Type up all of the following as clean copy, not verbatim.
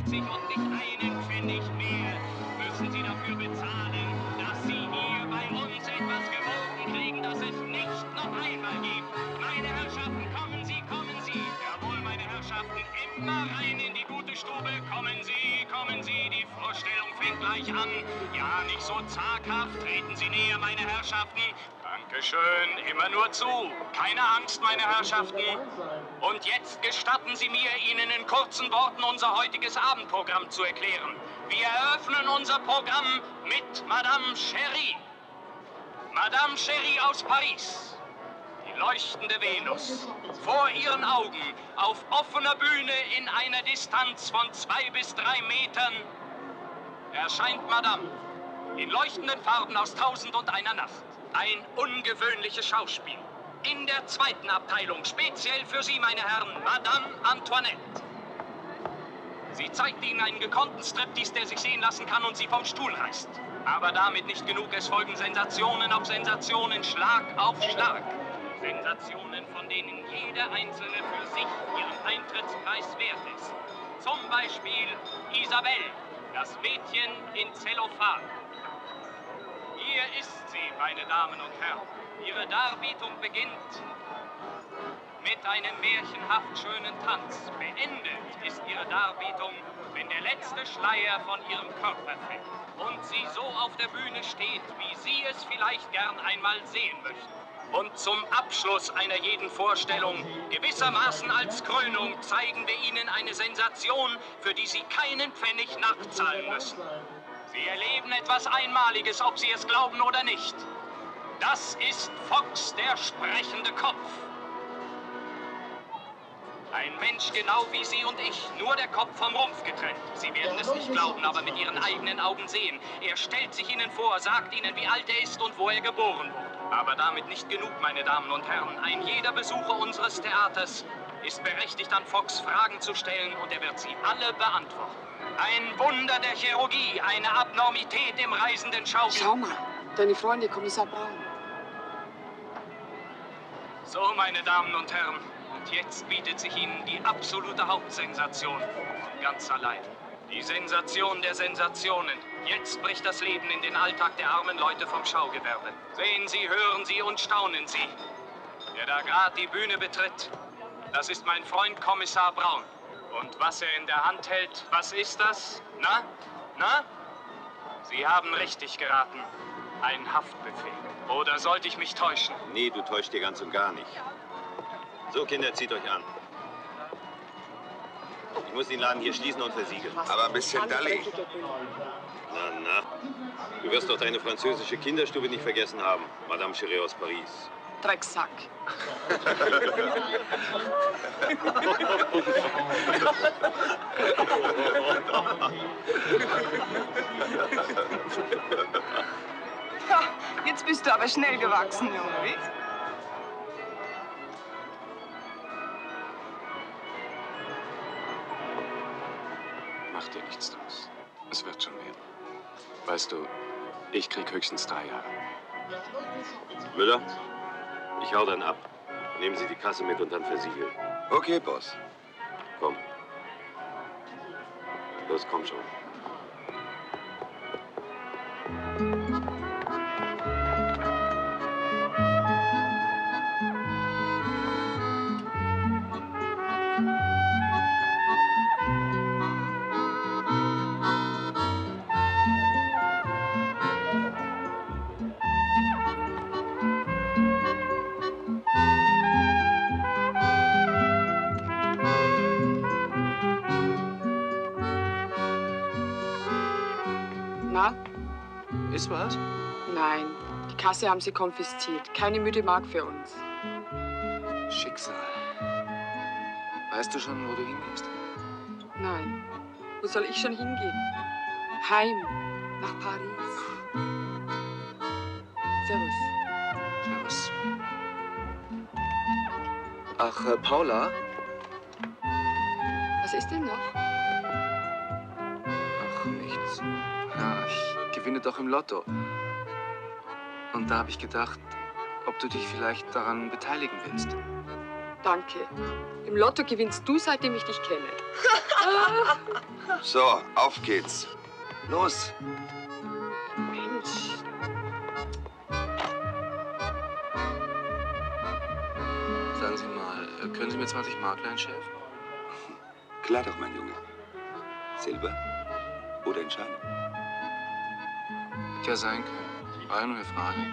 50 und nicht einen Pfennig mehr müssen Sie dafür bezahlen, dass Sie hier bei uns etwas geboten kriegen, das es nicht noch einmal gibt. Meine Herrschaften, kommen Sie, kommen Sie. Jawohl, meine Herrschaften, immer rein in die gute Stube. Kommen Sie, die Vorstellung fängt gleich an. Ja, nicht so zaghaft, treten Sie näher, meine Herrschaften. Dankeschön, immer nur zu. Keine Angst, meine Herrschaften. Und jetzt gestatten Sie mir, Ihnen in kurzen Worten unser heutiges Abendprogramm zu erklären. Wir eröffnen unser Programm mit Madame Cherie. Madame Cherie aus Paris. Die leuchtende Venus. Vor Ihren Augen, auf offener Bühne in einer Distanz von 2 bis 3 Metern, erscheint Madame in leuchtenden Farben aus 1001 Nacht. Ein ungewöhnliches Schauspiel. In der zweiten Abteilung, speziell für Sie, meine Herren, Madame Antoinette. Sie zeigt Ihnen einen gekonnten Striptease, der sich sehen lassen kann und Sie vom Stuhl reißt. Aber damit nicht genug, es folgen Sensationen auf Sensationen, Schlag auf Schlag. Sensationen, von denen jede einzelne für sich ihren Eintrittspreis wert ist. Zum Beispiel Isabelle, das Mädchen in Zellophan. Hier ist sie, meine Damen und Herren. Ihre Darbietung beginnt mit einem märchenhaft schönen Tanz. Beendet ist ihre Darbietung, wenn der letzte Schleier von ihrem Körper fällt und sie so auf der Bühne steht, wie Sie es vielleicht gern einmal sehen möchten. Und zum Abschluss einer jeden Vorstellung, gewissermaßen als Krönung, zeigen wir Ihnen eine Sensation, für die Sie keinen Pfennig nachzahlen müssen. Sie erleben etwas Einmaliges, ob Sie es glauben oder nicht. Das ist Fox, der sprechende Kopf. Ein Mensch genau wie Sie und ich, nur der Kopf vom Rumpf getrennt. Sie werden es nicht glauben, aber mit Ihren eigenen Augen sehen. Er stellt sich Ihnen vor, sagt Ihnen, wie alt er ist und wo er geboren wurde. Aber damit nicht genug, meine Damen und Herren. Ein jeder Besucher unseres Theaters ist berechtigt, an Fox Fragen zu stellen und er wird sie alle beantworten. Ein Wunder der Chirurgie, eine Abnormität im reisenden Schaubild. Schau mal, deine Freunde, Kommissar Braun. So, meine Damen und Herren, und jetzt bietet sich Ihnen die absolute Hauptsensation von ganz allein. Die Sensation der Sensationen. Jetzt bricht das Leben in den Alltag der armen Leute vom Schaugewerbe. Sehen Sie, hören Sie und staunen Sie. Der da gerade die Bühne betritt, das ist mein Freund Kommissar Braun. Und was er in der Hand hält, was ist das? Na? Na? Sie haben richtig geraten. Ein Haftbefehl. Oder sollte ich mich täuschen? Nee, du täuschst dir ganz und gar nicht. So, Kinder, zieht euch an. Ich muss den Laden hier schließen und versiegeln. Aber ein bisschen Dalli. Na, na. Du wirst doch deine französische Kinderstube nicht vergessen haben, Madame Cherie aus Paris. Drecksack. Ha, jetzt bist du aber schnell gewachsen, Junge, wie? Mach dir nichts draus. Es wird schon werden. Weißt du, ich krieg höchstens 3 Jahre. Müller, ich hau dann ab. Nehmen Sie die Kasse mit und dann versiegeln. Okay, Boss. Komm. Los, komm schon. Na? Ist was? Nein, die Kasse haben sie konfisziert. Keine müde Mark für uns. Schicksal. Weißt du schon, wo du hingehst? Nein. Wo soll ich schon hingehen? Heim. Nach Paris. Servus. Servus. Ach, Paula? Was ist denn noch? Ach, nichts. Ja, ich gewinne doch im Lotto. Und da habe ich gedacht, ob du dich vielleicht daran beteiligen willst. Danke. Im Lotto gewinnst du, seitdem ich dich kenne. So, auf geht's. Los. Mensch. Sagen Sie mal, können Sie mir 20 Mark leihen, Chef? Klar doch, mein Junge. Silber oder in Scheinen? Hätte ja sein können. War ja nur eine Frage.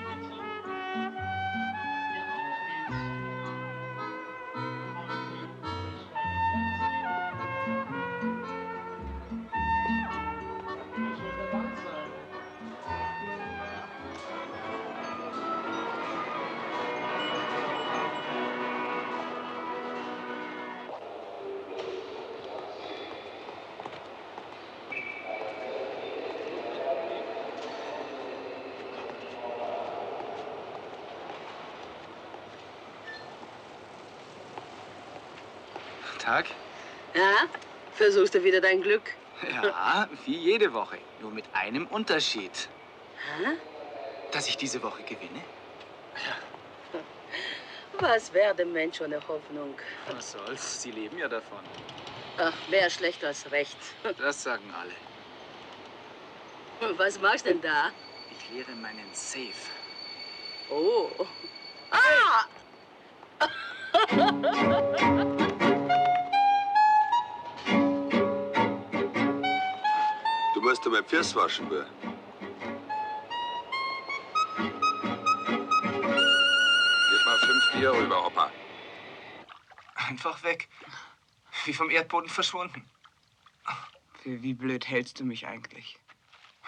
Tag? Ja? Versuchst du wieder dein Glück? Ja, wie jede Woche. Nur mit einem Unterschied. Hä? Dass ich diese Woche gewinne? Was wäre dem Mensch ohne Hoffnung? Was soll's? Sie leben ja davon. Ach, mehr schlecht als recht. Das sagen alle. Was machst denn da? Ich leere meinen Safe. Oh. Ah! Du musst dir mal Füße waschen, Bär. Gib mal 5 Bier rüber, Opa. Einfach weg. Wie vom Erdboden verschwunden. Für wie blöd hältst du mich eigentlich?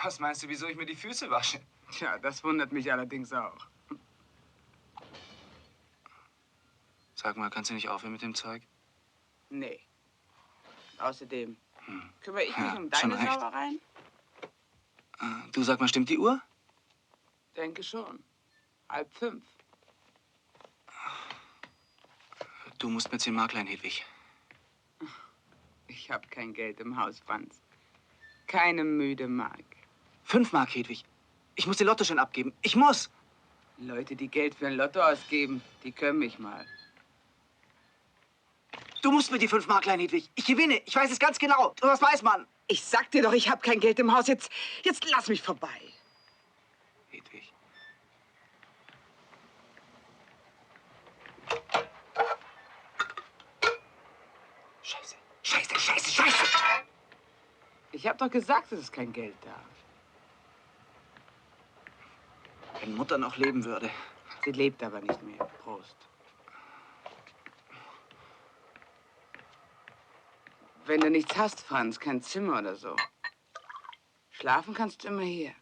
Was meinst du, wieso ich mir die Füße wasche? Tja, das wundert mich allerdings auch. Sag mal, kannst du nicht aufhören mit dem Zeug? Nee. Außerdem, kümmere ich mich Ja, um schon deine recht. Sauereien? Du, sag mal, stimmt die Uhr? Denke schon. 4:30. Du musst mir 10 Mark leihen, Hedwig. Ich habe kein Geld im Haus, Franz. Keine müde Mark. 5 Mark, Hedwig. Ich muss den Lottoschein abgeben. Ich muss! Leute, die Geld für ein Lotto ausgeben, die können mich mal. Du musst mir die 5 Mark leihen, Hedwig. Ich gewinne. Ich weiß es ganz genau. Und das weiß man. Ich sag dir doch, ich habe kein Geld im Haus. Jetzt lass mich vorbei. Hedwig. Scheiße. Scheiße, scheiße, scheiße! Ich habe doch gesagt, es ist kein Geld da. Wenn Mutter noch leben würde. Sie lebt aber nicht mehr. Prost. Wenn du nichts hast, Franz, kein Zimmer oder so. Schlafen kannst du immer hier.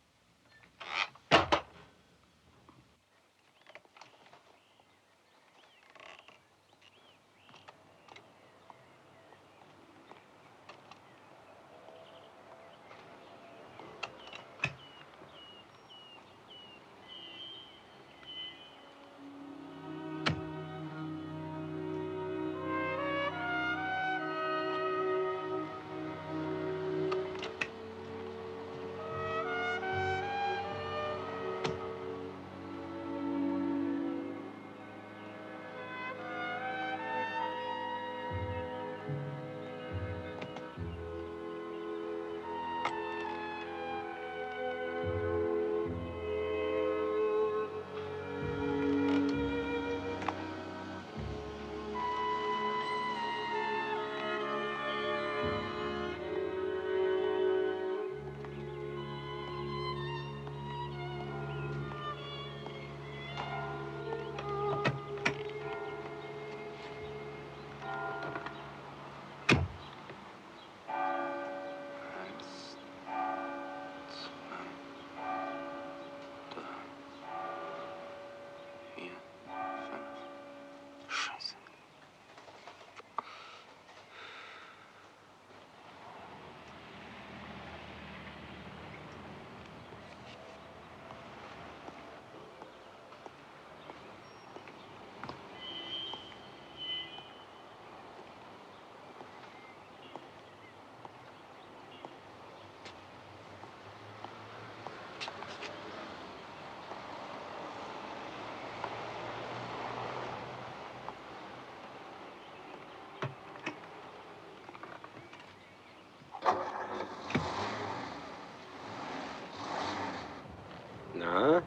Aha.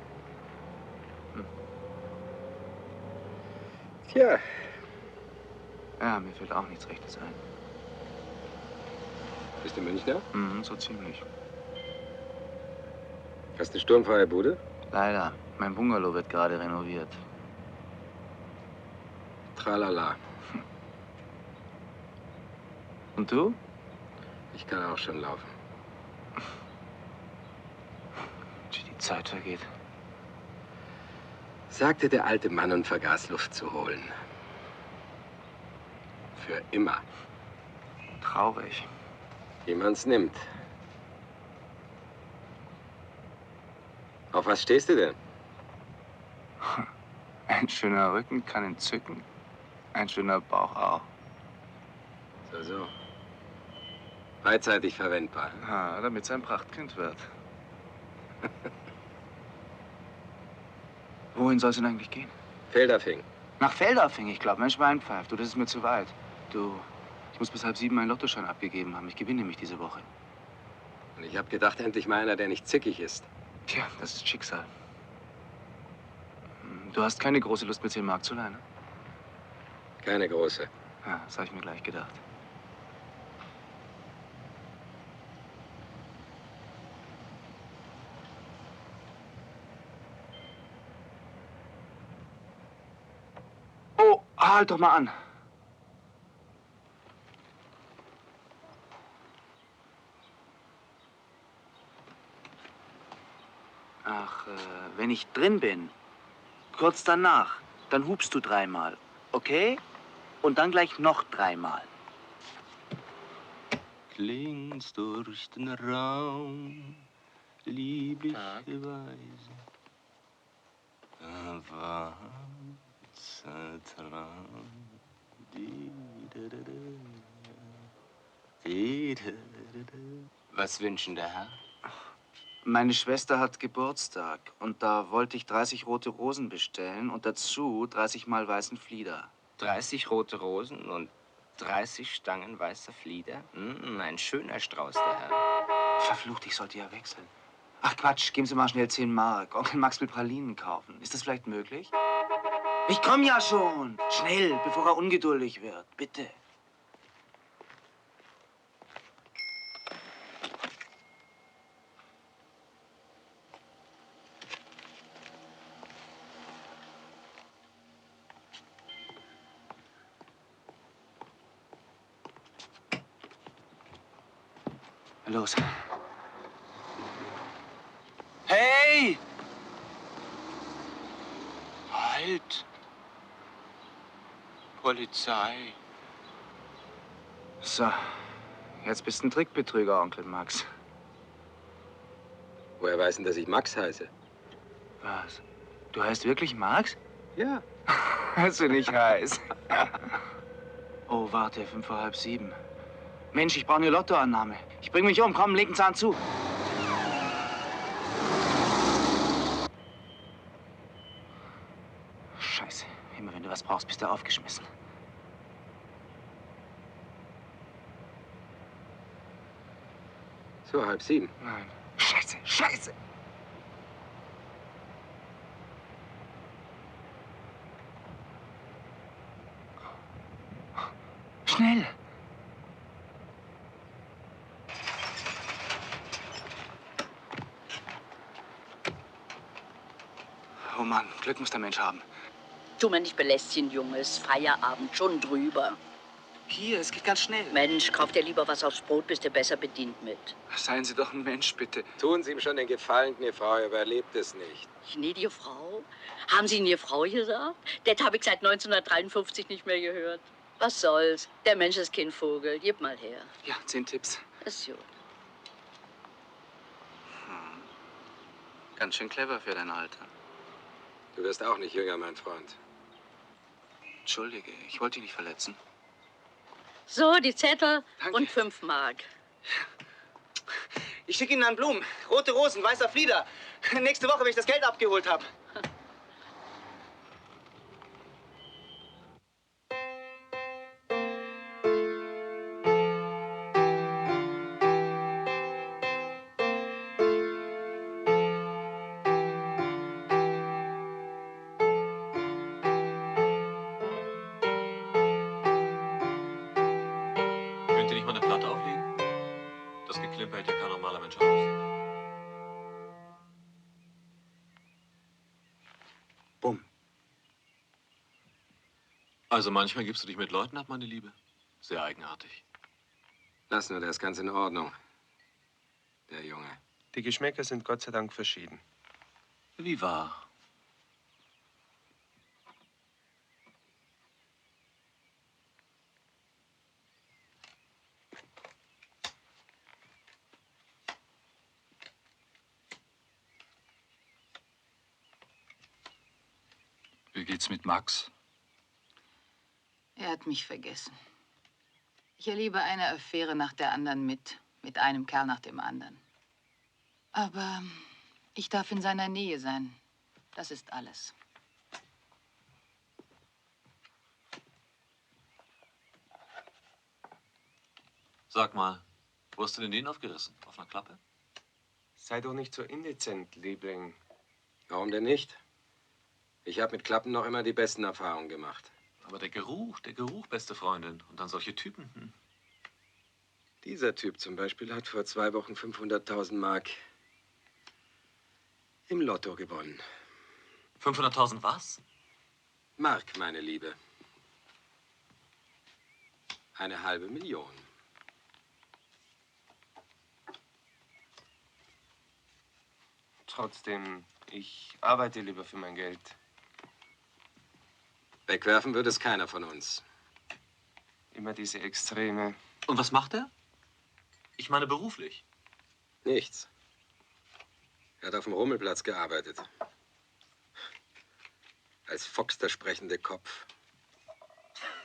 Tja. Ja, mir fällt auch nichts Rechtes ein. Bist du Münchner? Mhm, so ziemlich. Hast du sturmfreie Bude? Leider. Mein Bungalow wird gerade renoviert. Tralala. Und du? Ich kann auch schon laufen. Wie die Zeit vergeht. Sagte der alte Mann und vergaß Luft zu holen. Für immer. Traurig. Wie man's nimmt. Auf was stehst du denn? Ein schöner Rücken kann entzücken. Ein schöner Bauch auch. So. Beidseitig verwendbar. Ja, damit es ein Prachtkind wird. Wohin soll es denn eigentlich gehen? Felderfing. Nach Feldafing, ich glaube. Mensch, Weinpfeif, du, das ist mir zu weit. Du, ich muss bis 6:30 meinen Lottoschein abgegeben haben. Ich gewinne nämlich diese Woche. Und ich habe gedacht, endlich mal einer, der nicht zickig ist. Tja, das ist Schicksal. Du hast keine große Lust, mir 10 Mark zu leihen, ne? Keine große. Ja, das habe ich mir gleich gedacht. Oh, halt doch mal an. Ach, wenn ich drin bin, kurz danach, dann hupst du 3-mal, okay? Und dann gleich noch 3-mal. Klingst durch den Raum, liebliche Weise. Was wünschen der Herr? Meine Schwester hat Geburtstag und da wollte ich 30 rote Rosen bestellen und dazu 30 Mal weißen Flieder. 30 rote Rosen und 30 Stangen weißer Flieder? Ein schöner Strauß, der Herr. Verflucht, ich sollte ja wechseln. Ach Quatsch, geben Sie mal schnell 10 Mark. Onkel Max will Pralinen kaufen. Ist das vielleicht möglich? Ich komm ja schon. Schnell, bevor er ungeduldig wird. Bitte. Los. Hey! Halt! Polizei. So, jetzt bist du ein Trickbetrüger, Onkel Max. Woher weiß denn, dass ich Max heiße? Was? Du heißt wirklich Max? Ja. Hast du nicht heiß? Oh, warte, 6:55. Mensch, ich brauche eine Lottoannahme. Ich bring mich um. Komm, leg einen Zahn zu. Scheiße. Immer wenn du was brauchst, bist du aufgeschmissen. So, 6:30. Nein. Scheiße, scheiße. Schnell. Oh Mann, Glück muss der Mensch haben. Tu mir nicht belästigen, Junges. Feierabend, schon drüber. Hier, es geht ganz schnell. Mensch, kauf dir lieber was aufs Brot, bist du besser bedient mit. Seien Sie doch ein Mensch, bitte. Tun Sie ihm schon den Gefallen, die Frau überlebt es nicht. Gnädige Frau? Haben Sie Ihnen Frau gesagt? Das habe ich seit 1953 nicht mehr gehört. Was soll's? Der Mensch ist kein Vogel. Gib mal her. Ja, 10 Tipps. Ist gut. Ganz schön clever für dein Alter. Du wirst auch nicht jünger, mein Freund. Entschuldige, ich wollte dich nicht verletzen. So, die Zettel Danke. und 5 Mark. Ich schicke Ihnen dann Blumen. Rote Rosen, weißer Flieder. Nächste Woche, wenn ich das Geld abgeholt habe. Das Geklimper hält ja kein normaler Mensch aus. Bumm. Also manchmal gibst du dich mit Leuten ab, meine Liebe. Sehr eigenartig. Lass nur, der ist ganz in Ordnung. Der Junge. Die Geschmäcker sind Gott sei Dank verschieden. Wie wahr? Wie geht's mit Max? Er hat mich vergessen. Ich erlebe eine Affäre nach der anderen mit einem Kerl nach dem anderen. Aber ich darf in seiner Nähe sein. Das ist alles. Sag mal, wo hast du denn den aufgerissen? Auf einer Klappe? Sei doch nicht so indezent, Liebling. Warum denn nicht? Ich habe mit Klappen noch immer die besten Erfahrungen gemacht. Aber der Geruch, beste Freundin. Und dann solche Typen. Hm. Dieser Typ zum Beispiel hat vor 2 Wochen 500.000 Mark im Lotto gewonnen. 500.000 was? Mark, meine Liebe. 500.000. Trotzdem, ich arbeite lieber für mein Geld. Wegwerfen würde es keiner von uns. Immer diese Extreme. Und was macht er? Ich meine beruflich. Nichts. Er hat auf dem Rummelplatz gearbeitet. Als Fox der sprechende Kopf.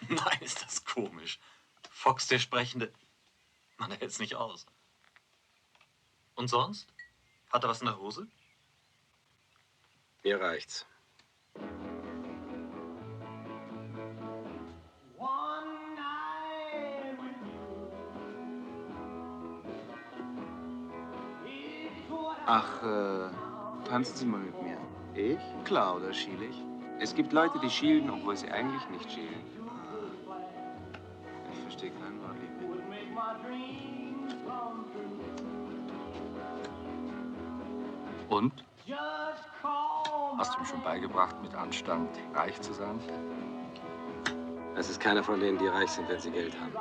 Nein, ist das komisch. Fox der Sprechende. Man hält's nicht aus. Und sonst? Hat er was in der Hose? Mir reicht's. Ach, tanzen Sie mal mit mir. Ich? Klar, oder schiel ich? Es gibt Leute, die schielen, obwohl sie eigentlich nicht schielen. Ich verstehe kein Wort, Liebling. Und? Hast du ihm schon beigebracht, mit Anstand reich zu sein? Es ist keiner von denen, die reich sind, wenn sie Geld haben.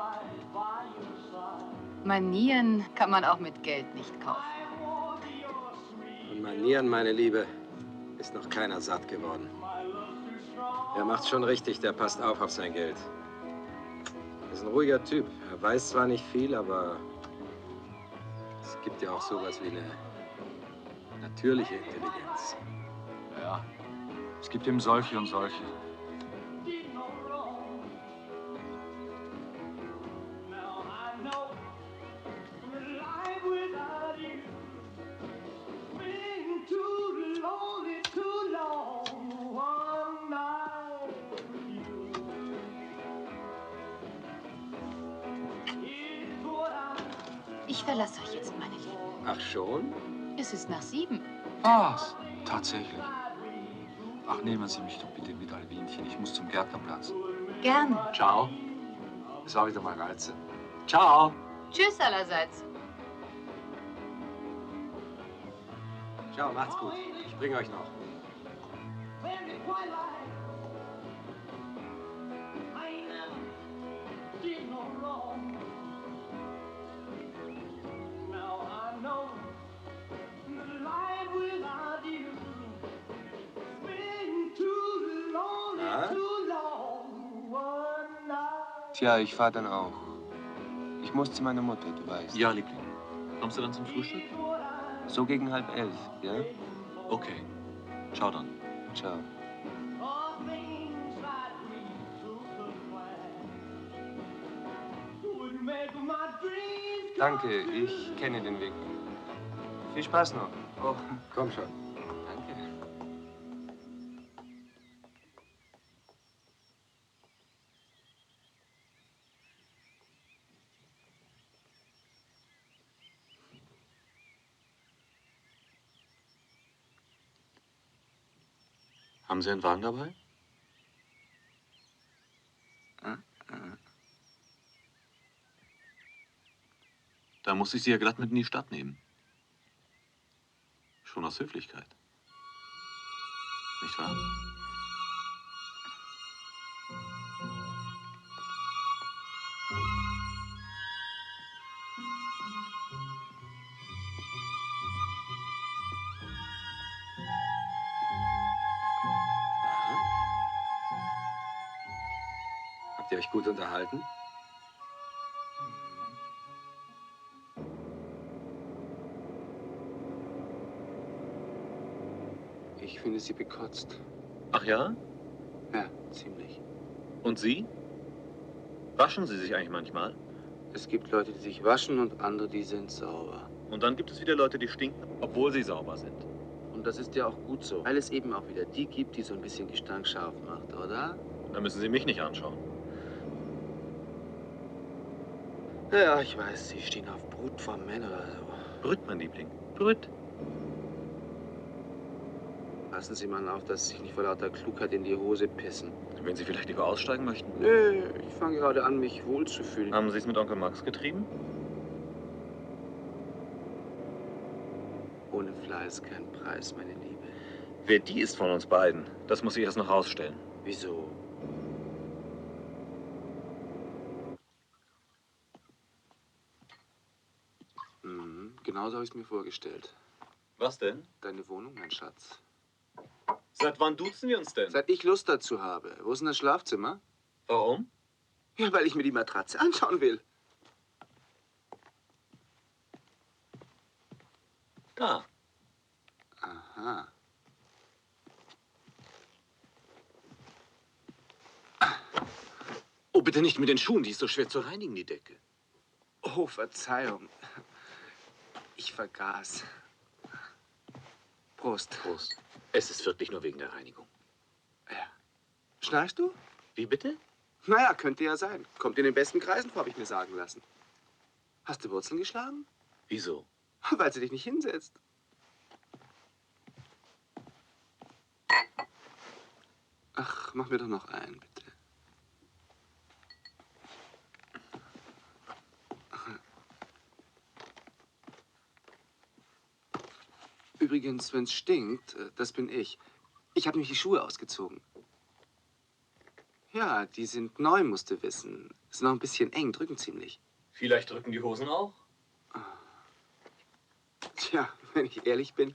Manieren kann man auch mit Geld nicht kaufen. Von Manieren, meine Liebe, ist noch keiner satt geworden. Er macht's schon richtig, der passt auf sein Geld. Er ist ein ruhiger Typ. Er weiß zwar nicht viel, aber es gibt ja auch sowas wie eine natürliche Intelligenz. Ja, es gibt eben solche und solche. Ich verlasse euch jetzt, meine Lieben. Ach schon? Es ist nach 7. Was? Tatsächlich? Ach, nehmen Sie mich doch bitte mit, Alwinchen. Ich muss zum Gärtnerplatz. Gerne. Ciao. Es war wieder mal reizend. Ciao. Tschüss allerseits. Ciao, macht's gut. Ich bringe euch noch. Tja, ich fahr dann auch. Ich muss zu meiner Mutter, du weißt. Ja, Liebling. Kommst du dann zum Frühstück? So gegen 10:30, ja? Okay. Ciao dann. Ciao. Danke, ich kenne den Weg. Viel Spaß noch. Oh, komm schon. Danke. Haben Sie einen Wagen dabei? Da muss ich Sie ja glatt mit in die Stadt nehmen. Schon aus Höflichkeit. Nicht wahr? Habt ihr euch gut unterhalten? Ich finde sie bekotzt. Ach ja? Ja, ziemlich. Und Sie? Waschen Sie sich eigentlich manchmal? Es gibt Leute, die sich waschen und andere, die sind sauber. Und dann gibt es wieder Leute, die stinken, obwohl sie sauber sind. Und das ist ja auch gut so, weil es eben auch wieder die gibt, die so ein bisschen Gestank scharf macht, oder? Da müssen Sie mich nicht anschauen. Ja, ich weiß, Sie stehen auf Brut von Männern oder so. Brüt, mein Liebling. Brüt. Passen Sie mal auf, dass Sie sich nicht vor lauter Klugheit in die Hose pissen. Wenn Sie vielleicht lieber aussteigen möchten. Nö, ich fange gerade an, mich wohlzufühlen. Haben Sie es mit Onkel Max getrieben? Ohne Fleiß kein Preis, meine Liebe. Wer die ist von uns beiden, das muss ich erst noch rausstellen. Wieso? Genauso habe ich es mir vorgestellt. Was denn? Deine Wohnung, mein Schatz. Seit wann duzen wir uns denn? Seit ich Lust dazu habe. Wo ist denn das Schlafzimmer? Warum? Ja, weil ich mir die Matratze anschauen will. Da. Aha. Oh, bitte nicht mit den Schuhen, die ist so schwer zu reinigen, die Decke. Oh, Verzeihung. Ich vergaß. Prost. Prost. Es ist wirklich nur wegen der Reinigung. Ja. Schnarchst du? Wie bitte? Naja, könnte ja sein. Kommt in den besten Kreisen vor, habe ich mir sagen lassen. Hast du Wurzeln geschlagen? Wieso? Weil sie dich nicht hinsetzt. Ach, mach mir doch noch einen, bitte. Übrigens, wenn's stinkt, das bin ich. Ich habe nämlich die Schuhe ausgezogen. Ja, die sind neu, musst du wissen. Ist noch ein bisschen eng, drücken ziemlich. Vielleicht drücken die Hosen auch? Tja, wenn ich ehrlich bin.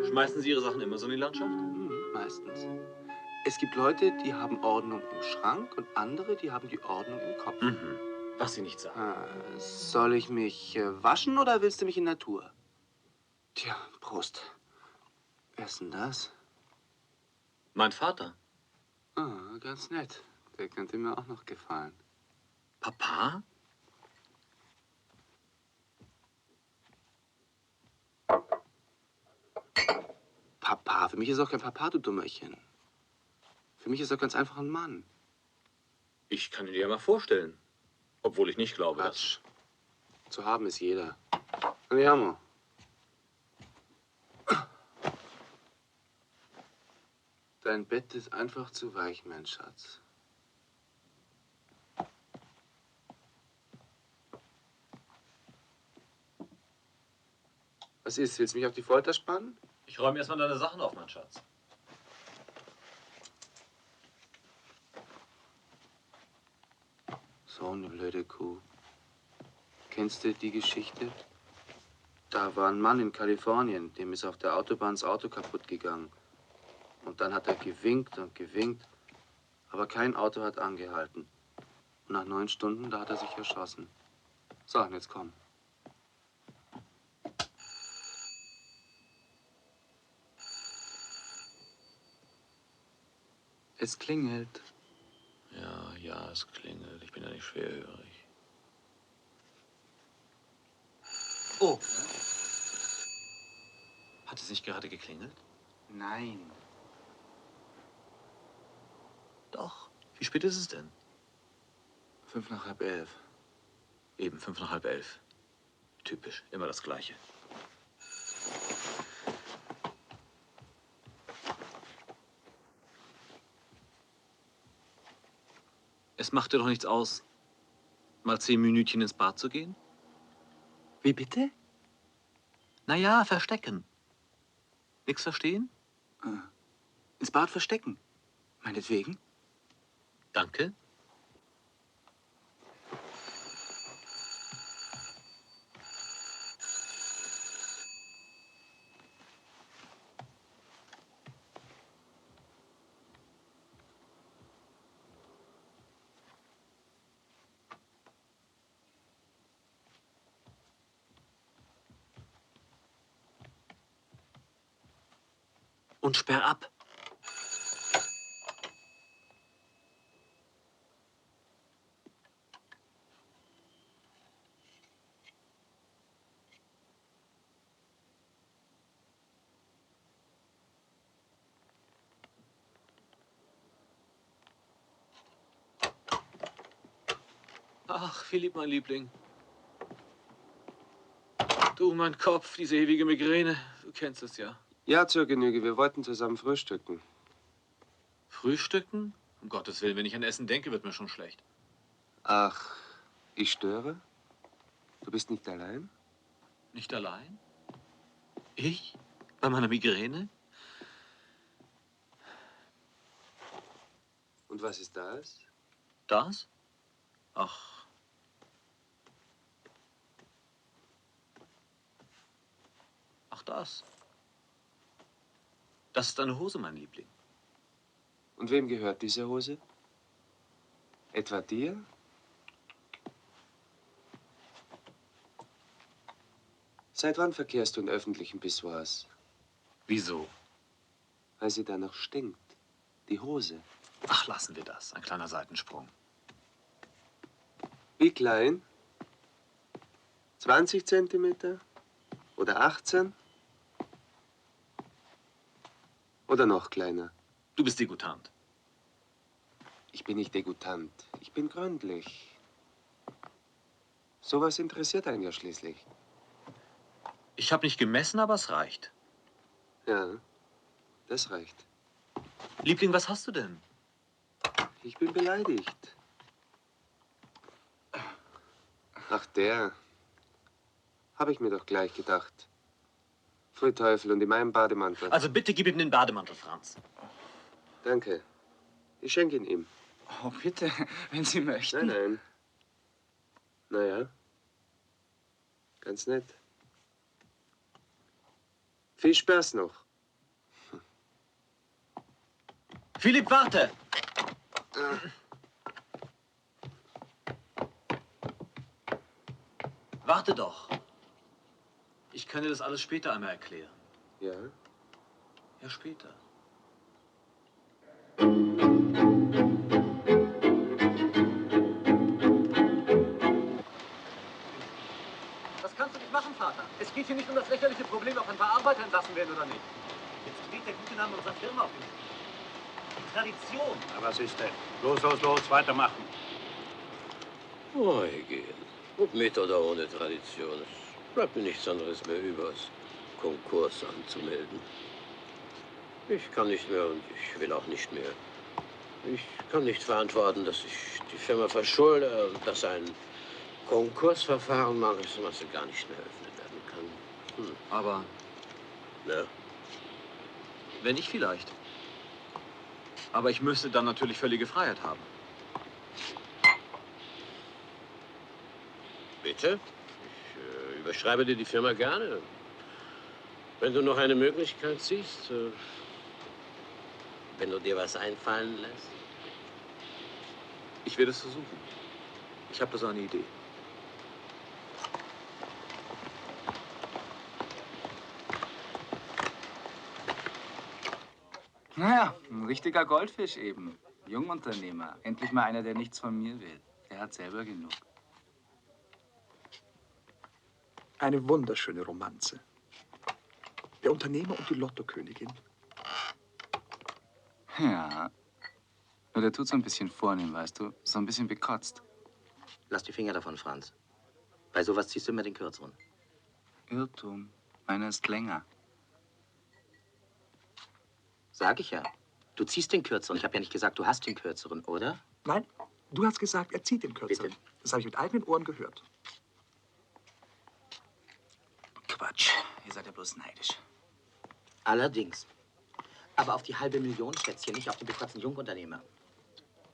Schmeißen Sie Ihre Sachen immer so in die Landschaft? Meistens. Es gibt Leute, die haben Ordnung im Schrank und andere, die haben die Ordnung im Kopf. Was Sie nicht sagen. Soll ich mich waschen oder willst du mich in Natur? Tja, Prost. Wer ist denn das? Mein Vater. Ah, ganz nett. Der könnte mir auch noch gefallen. Papa? Papa? Für mich ist auch kein Papa, du Dummerchen. Für mich ist er ganz einfach ein Mann. Ich kann ihn dir ja mal vorstellen. Obwohl ich nicht glaube, Quatsch. Zu haben ist jeder. Andiamo. Dein Bett ist einfach zu weich, mein Schatz. Was ist? Willst du mich auf die Folter spannen? Ich räume erstmal deine Sachen auf, mein Schatz. So eine blöde Kuh. Kennst du die Geschichte? Da war ein Mann in Kalifornien, dem ist auf der Autobahn das Auto kaputt gegangen. Und dann hat er gewinkt und gewinkt, aber kein Auto hat angehalten. Und nach 9 Stunden, da hat er sich erschossen. So, und jetzt komm. Es klingelt. Ja, es klingelt. Ich bin ja nicht schwerhörig. Oh. Hat es nicht gerade geklingelt? Nein. Doch. Wie spät ist es denn? 5 nach halb 11. Eben 5 nach halb 11. Typisch, immer das Gleiche. Es macht dir doch nichts aus, mal 10 Minütchen ins Bad zu gehen? Wie bitte? Na ja, verstecken. Nix verstehen? Ins Bad verstecken. Meinetwegen. Danke. Und sperr ab. Ach, Philipp, mein Liebling. Du, mein Kopf, diese ewige Migräne. Du kennst es ja. Ja, zur Genüge. Wir wollten zusammen frühstücken. Frühstücken? Um Gottes Willen, wenn ich an Essen denke, wird mir schon schlecht. Ach, ich störe? Du bist nicht allein? Nicht allein? Ich? Bei meiner Migräne? Und was ist das? Das? Ach. Ach, das. Das ist deine Hose, mein Liebling. Und wem gehört diese Hose? Etwa dir? Seit wann verkehrst du in öffentlichen Pissoirs? Wieso? Weil sie danach stinkt. Die Hose. Ach, lassen wir das. Ein kleiner Seitensprung. Wie klein? 20 Zentimeter? Oder 18? Oder noch kleiner? Du bist Degutant. Ich bin nicht Degutant. Ich bin gründlich. Sowas interessiert einen ja schließlich. Ich habe nicht gemessen, aber es reicht. Ja, das reicht. Liebling, was hast du denn? Ich bin beleidigt. Ach, der. Habe ich mir doch gleich gedacht. Pfui Teufel, und in meinem Bademantel. Also bitte gib ihm den Bademantel, Franz. Danke. Ich schenke ihn ihm. Oh, bitte, wenn Sie möchten. Nein, nein. Naja. Ganz nett. Viel Spaß noch. Philipp, warte! Warte doch. Ich kann dir das alles später einmal erklären. Ja? Ja, später. Das kannst du nicht machen, Vater. Es geht hier nicht um das lächerliche Problem, ob ein paar Arbeiter entlassen werden oder nicht. Jetzt steht der gute Name unserer Firma auf dem Spiel. Die Tradition. Na, was ist denn? Los, los, los, weitermachen. Ruhig gehen. Ob mit oder ohne Tradition. Es bleibt mir nichts anderes mehr über, als Konkurs anzumelden. Ich kann nicht mehr und ich will auch nicht mehr. Ich kann nicht verantworten, dass ich die Firma verschulde und dass ein Konkursverfahren mancherweise gar nicht mehr eröffnet werden kann. Aber... Na? Wenn ich vielleicht. Aber ich müsste dann natürlich völlige Freiheit haben. Bitte? Ich überschreibe dir die Firma gerne. Wenn du noch eine Möglichkeit siehst, wenn du dir was einfallen lässt. Ich werde es versuchen. Ich habe da so eine Idee. Naja, ein richtiger Goldfisch eben. Jungunternehmer. Endlich mal einer, der nichts von mir will. Der hat selber genug. Eine wunderschöne Romanze. Der Unternehmer und die Lottokönigin. Ja. Nur der tut so ein bisschen vornehm, weißt du? So ein bisschen bekotzt. Lass die Finger davon, Franz. Bei sowas ziehst du immer den Kürzeren. Irrtum. Meiner ist länger. Sag ich ja. Du ziehst den Kürzeren. Ich habe ja nicht gesagt, du hast den Kürzeren, oder? Nein, du hast gesagt, er zieht den Kürzeren. Bitte? Das habe ich mit eigenen Ohren gehört. Quatsch. Ihr seid ja bloß neidisch. Allerdings. Aber auf die $500.000, Schätzchen, nicht auf den bekotzten Jungunternehmer.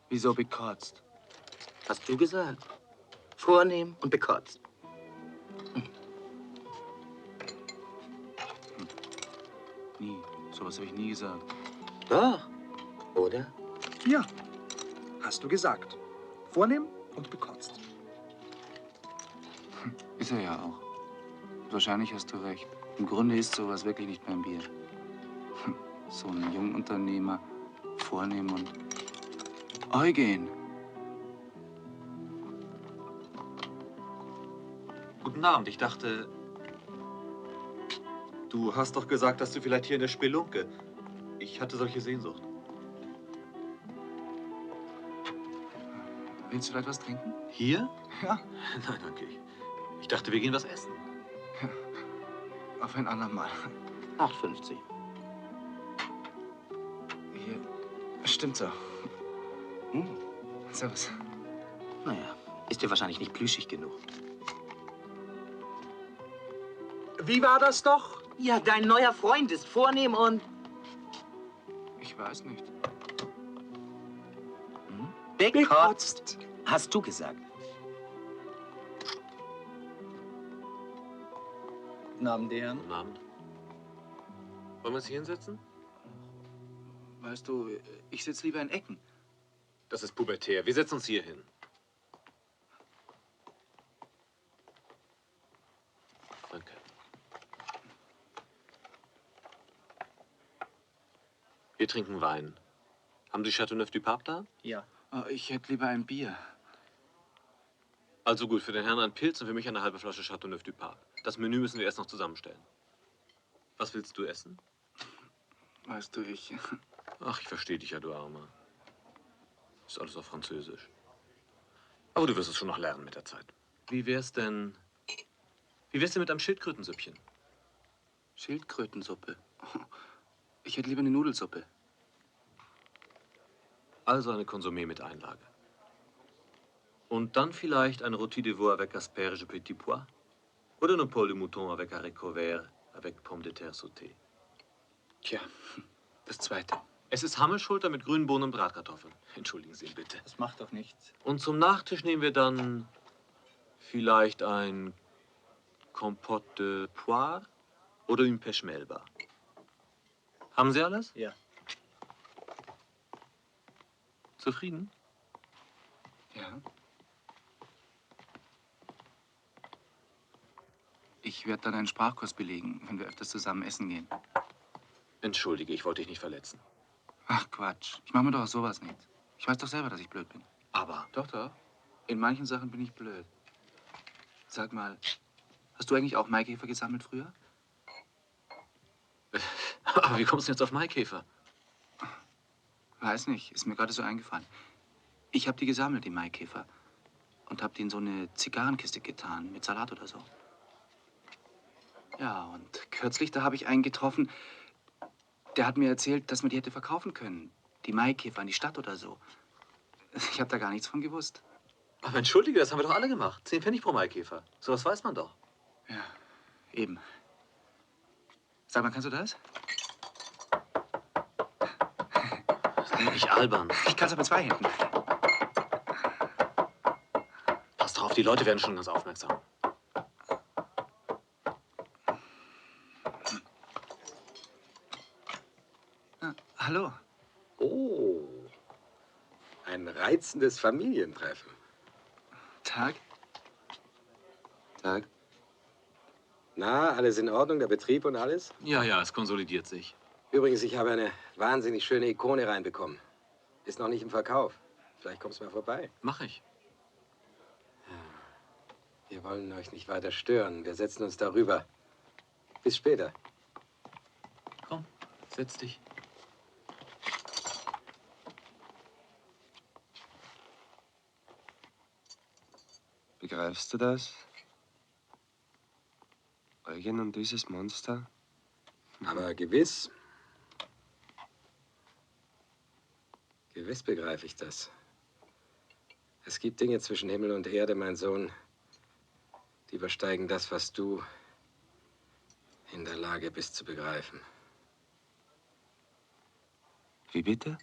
Wieso bekotzt? Hast du gesagt. Vornehm und bekotzt. Nie. Sowas habe ich nie gesagt. Doch. Oder? Ja, hast du gesagt. Vornehm und bekotzt. Ist er ja auch. Wahrscheinlich hast du recht. Im Grunde ist sowas wirklich nicht mein Bier. So ein Jungunternehmer, vornehm und Eugen. Guten Abend, ich dachte... Du hast doch gesagt, dass du vielleicht hier in der Spelunke... Ich hatte solche Sehnsucht. Willst du vielleicht was trinken? Hier? Ja. Nein, danke. Ich dachte, wir gehen was essen. Auf ein andermal. 8,50. Hier. Stimmt so. Servus. Naja, ist dir wahrscheinlich nicht plüschig genug. Wie war das doch? Ja, dein neuer Freund ist vornehm und... Ich weiß nicht. Bekotzt. Hast du gesagt. Guten Abend, die Herren. Guten Abend. Wollen wir uns hier hinsetzen? Weißt du, ich sitze lieber in Ecken. Das ist pubertär. Wir setzen uns hier hin. Danke. Wir trinken Wein. Haben Sie Chateauneuf du Pape da? Ja. Oh, ich hätte lieber ein Bier. Also gut, für den Herrn ein Pilz und für mich eine halbe Flasche Chateauneuf du Pape. Das Menü müssen wir erst noch zusammenstellen. Was willst du essen? Weißt du, ich... Ach, ich verstehe dich ja, du Armer. Ist alles auf Französisch. Aber du wirst es schon noch lernen mit der Zeit. Wie wär's denn mit einem Schildkrötensüppchen? Schildkrötensuppe? Ich hätte lieber eine Nudelsuppe. Also eine Consommé mit Einlage. Und dann vielleicht eine rôti de veau avec asperges petit pois. Oder eine poêle de mouton avec haricots verts avec pommes de terre sautées. Tja, das Zweite. Es ist Hammelschulter mit grünen Bohnen und Bratkartoffeln. Entschuldigen Sie bitte. Das macht doch nichts. Und zum Nachtisch nehmen wir dann vielleicht ein Compote de Poire oder une pêche melba. Haben Sie alles? Ja. Zufrieden? Ja. Ich werde dann einen Sprachkurs belegen, wenn wir öfters zusammen essen gehen. Entschuldige, ich wollte dich nicht verletzen. Ach, Quatsch. Ich mache mir doch aus sowas nichts. Ich weiß doch selber, dass ich blöd bin. Aber? Doch, doch. In manchen Sachen bin ich blöd. Sag mal, hast du eigentlich auch Maikäfer gesammelt früher? Aber wie kommst du jetzt auf Maikäfer? Weiß nicht, ist mir gerade so eingefallen. Ich habe die gesammelt, die Maikäfer. Und habe die in so eine Zigarrenkiste getan, mit Salat oder so. Ja, und kürzlich, da habe ich einen getroffen, der hat mir erzählt, dass man die hätte verkaufen können. Die Maikäfer in die Stadt oder so. Ich habe da gar nichts von gewusst. Aber entschuldige, das haben wir doch alle gemacht. 10 Pfennig pro Maikäfer. Sowas weiß man doch. Ja, eben. Sag mal, kannst du das? Sei doch nicht albern. Ich kann es aber 2 Händen. Pass drauf, die Leute werden schon ganz aufmerksam. Hallo. Oh, ein reizendes Familientreffen. Tag. Tag. Na, alles in Ordnung, der Betrieb und alles? Ja, ja, es konsolidiert sich. Übrigens, ich habe eine wahnsinnig schöne Ikone reinbekommen. Ist noch nicht im Verkauf. Vielleicht kommst du mal vorbei. Mach ich. Wir wollen euch nicht weiter stören. Wir setzen uns darüber. Bis später. Komm, setz dich. Begreifst du das? Eugen und dieses Monster? Aber gewiss. Gewiss begreife ich das. Es gibt Dinge zwischen Himmel und Erde, mein Sohn, die übersteigen das, was du in der Lage bist zu begreifen. Wie bitte?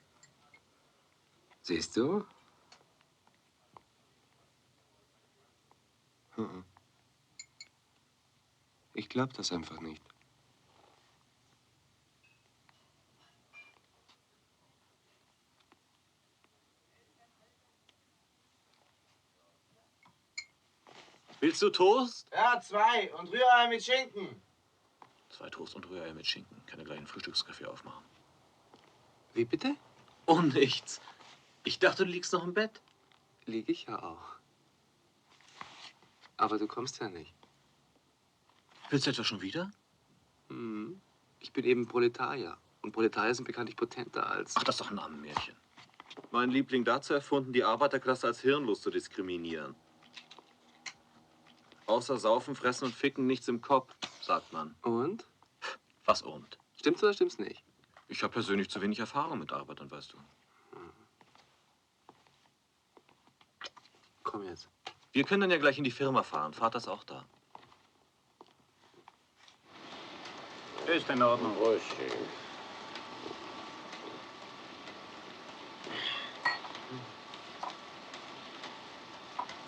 Siehst du? Ich glaube das einfach nicht. Willst du Toast? Ja, 2 und Rührei mit Schinken. 2 Toast und Rührei mit Schinken. Kann ja gleich einen Frühstückskaffee aufmachen. Wie bitte? Oh, nichts. Ich dachte, du liegst noch im Bett. Lieg ich ja auch. Aber du kommst ja nicht. Willst du etwa schon wieder? Hm. Ich bin eben Proletarier. Und Proletarier sind bekanntlich potenter als... Ach, das ist doch ein Ammenmärchen. Mein Liebling dazu erfunden, die Arbeiterklasse als hirnlos zu diskriminieren. Außer Saufen, Fressen und Ficken nichts im Kopf, sagt man. Und? Was und? Stimmt's oder stimmt's nicht? Ich habe persönlich zu wenig Erfahrung mit Arbeitern, weißt du. Komm jetzt. Wir können dann ja gleich in die Firma fahren. Vater ist auch da. Ist in Ordnung. Ruhig.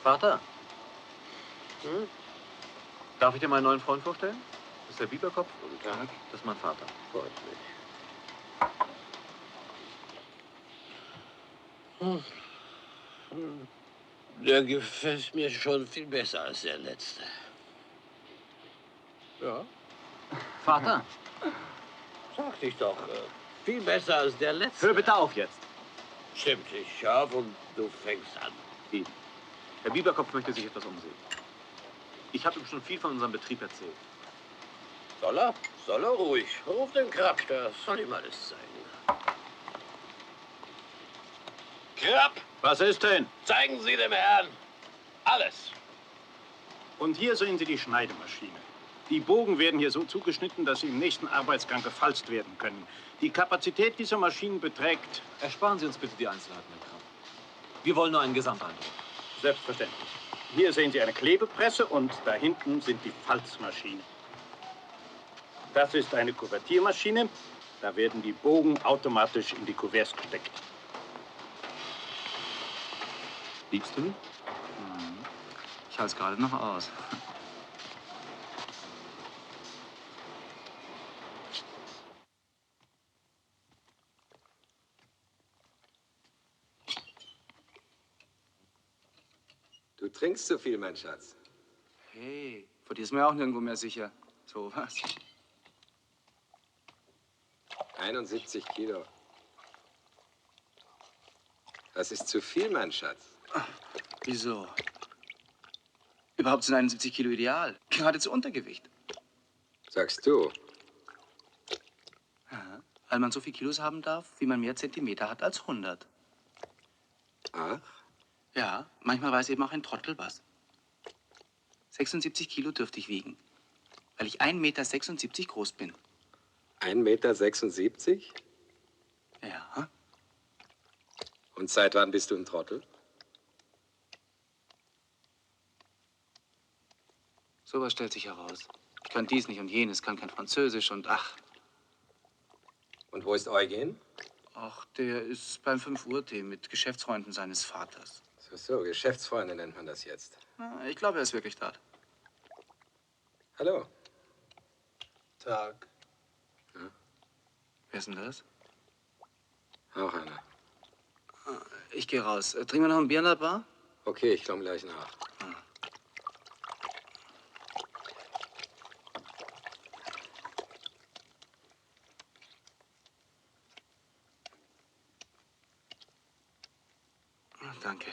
Vater? Darf ich dir meinen neuen Freund vorstellen? Das ist der Bieberkopf. Guten Tag. Das ist mein Vater. Freut mich. Der gefällt mir schon viel besser als der letzte. Ja. Vater? Sag dich doch, viel besser als der letzte. Hör bitte auf jetzt. Stimmt, ich auf und du fängst an. Wie? Herr Bieberkopf möchte sich etwas umsehen. Ich habe ihm schon viel von unserem Betrieb erzählt. Soll er? Soll er ruhig. Ruf den Krapp, der soll ihm alles zeigen. Krapp! Was ist denn? Zeigen Sie dem Herrn alles. Und hier sehen Sie die Schneidemaschine. Die Bogen werden hier so zugeschnitten, dass sie im nächsten Arbeitsgang gefalzt werden können. Die Kapazität dieser Maschinen beträgt... Ersparen Sie uns bitte die Einzelheiten, Herr Krapp. Wir wollen nur einen Gesamteindruck. Selbstverständlich. Hier sehen Sie eine Klebepresse und da hinten sind die Falzmaschinen. Das ist eine Kuvertiermaschine. Da werden die Bogen automatisch in die Kuverts gesteckt. Liebst du mich? Ich halte es gerade noch aus. Du trinkst zu viel, mein Schatz. Hey, vor dir ist mir auch nirgendwo mehr sicher. So was. 71 Kilo. Das ist zu viel, mein Schatz. Wieso? Überhaupt sind 71 Kilo ideal. Geradezu Untergewicht. Sagst du? Ja, weil man so viel Kilos haben darf, wie man mehr Zentimeter hat als 100. Ach? Ja, manchmal weiß eben auch ein Trottel was. 76 Kilo dürfte ich wiegen, weil ich 1,76 Meter groß bin. 1,76 Meter? Ja. Und seit wann bist du ein Trottel? Sowas stellt sich heraus. Ich kann dies nicht und jenes, kann kein Französisch und ach. Und wo ist Eugen? Ach, der ist beim 5-Uhr-Tee mit Geschäftsfreunden seines Vaters. So, Geschäftsfreunde nennt man das jetzt. Ich glaube, er ist wirklich dort. Hallo. Tag. Ja, Wer ist denn das? auch einer. Ich gehe raus. Trinken wir noch ein Bier in der Bar? Okay, ich komme gleich nach. Danke.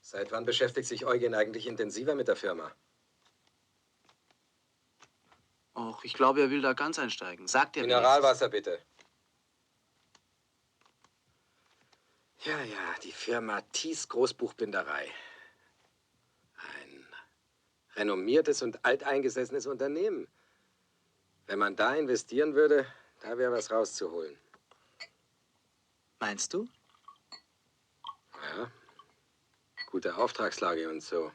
Seit wann beschäftigt sich Eugen eigentlich intensiver mit der Firma? Och, ich glaube, er will da ganz einsteigen. Sagt er Mineralwasser, bitte. Ja, die Firma Thies Großbuchbinderei. renommiertes und alteingesessenes Unternehmen. Wenn man da investieren würde, da wäre was rauszuholen. Meinst du? Ja, gute Auftragslage und so.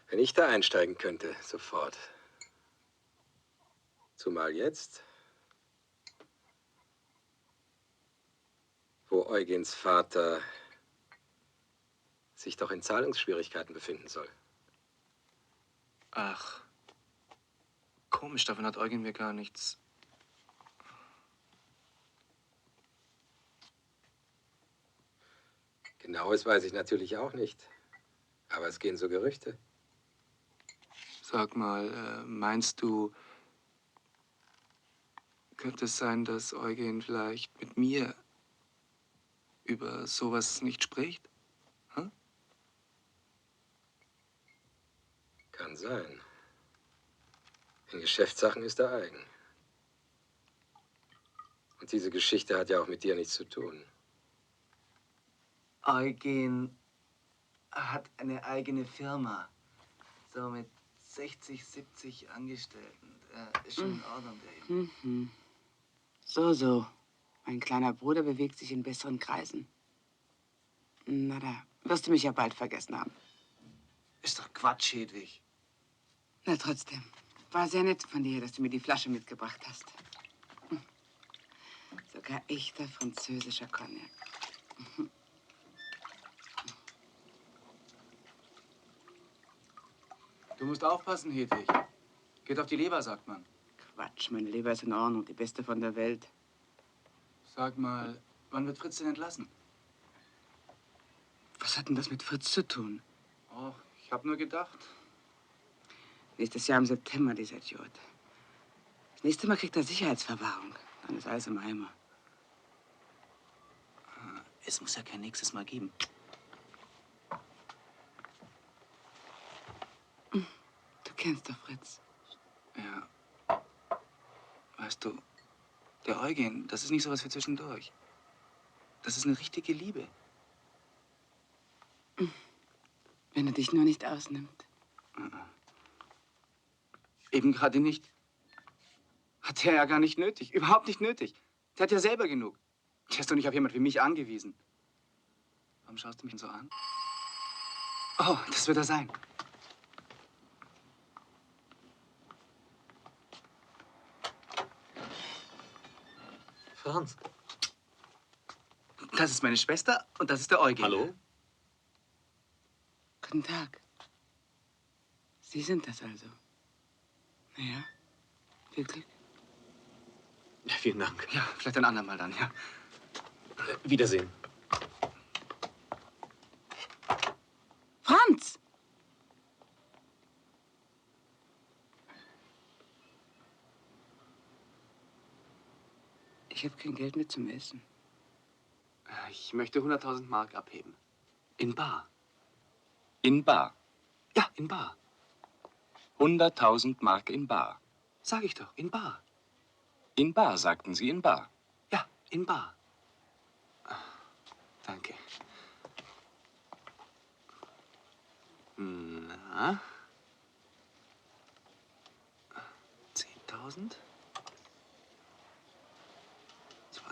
Wenn ich da einsteigen könnte, sofort. Zumal jetzt, wo Eugens Vater sich doch in Zahlungsschwierigkeiten befinden soll. Ach, komisch, davon hat Eugen mir gar nichts. Genaues weiß ich natürlich auch nicht. Aber es gehen so Gerüchte. Sag mal, meinst du, könnte es sein, dass Eugen vielleicht mit mir über sowas nicht spricht? Hm? Kann sein. In Geschäftssachen ist er eigen. Und diese Geschichte hat ja auch mit dir nichts zu tun. Eugen hat eine eigene Firma. So mit 60, 70 Angestellten. Ist schon in Ordnung, der Junge. Mhm. So. Mein kleiner Bruder bewegt sich in besseren Kreisen. Na, da wirst du mich ja bald vergessen haben. Ist doch Quatsch, Hedwig. Na, trotzdem. War sehr nett von dir, dass du mir die Flasche mitgebracht hast. Sogar echter französischer Cognac. Du musst aufpassen, Hedwig. Geht auf die Leber, sagt man. Quatsch, meine Leber ist in Ordnung, die beste von der Welt. Sag mal, wann wird Fritz denn entlassen? Was hat denn das mit Fritz zu tun? Oh, ich hab nur gedacht. Nächstes Jahr im September, dieser Idiot. Das nächste Mal kriegt er Sicherheitsverwahrung. Dann ist alles im Eimer. Es muss ja kein nächstes Mal geben. Du kennst doch Fritz. Ja. Weißt du, der Eugen, das ist nicht so was für zwischendurch. Das ist eine richtige Liebe. Wenn er dich nur nicht ausnimmt. Eben gerade nicht. Hat er ja gar nicht nötig. Überhaupt nicht nötig. Der hat ja selber genug. Der ist doch nicht auf jemand wie mich angewiesen. Warum schaust du mich denn so an? Oh, das wird er sein. Franz. Das ist meine Schwester und das ist der Eugen. Hallo? Guten Tag. Sie sind das also. Na ja, viel Glück. Ja, vielen Dank. Ja, vielleicht ein andermal dann, ja. Wiedersehen. Franz! Ich habe kein Geld mehr zum Essen. Ich möchte 100.000 Mark abheben. In bar. In bar. Ja, in bar. 100.000 Mark in bar. Sag ich doch, in bar. In bar, sagten Sie, in bar. Ja, in bar. Danke. Na? 10.000?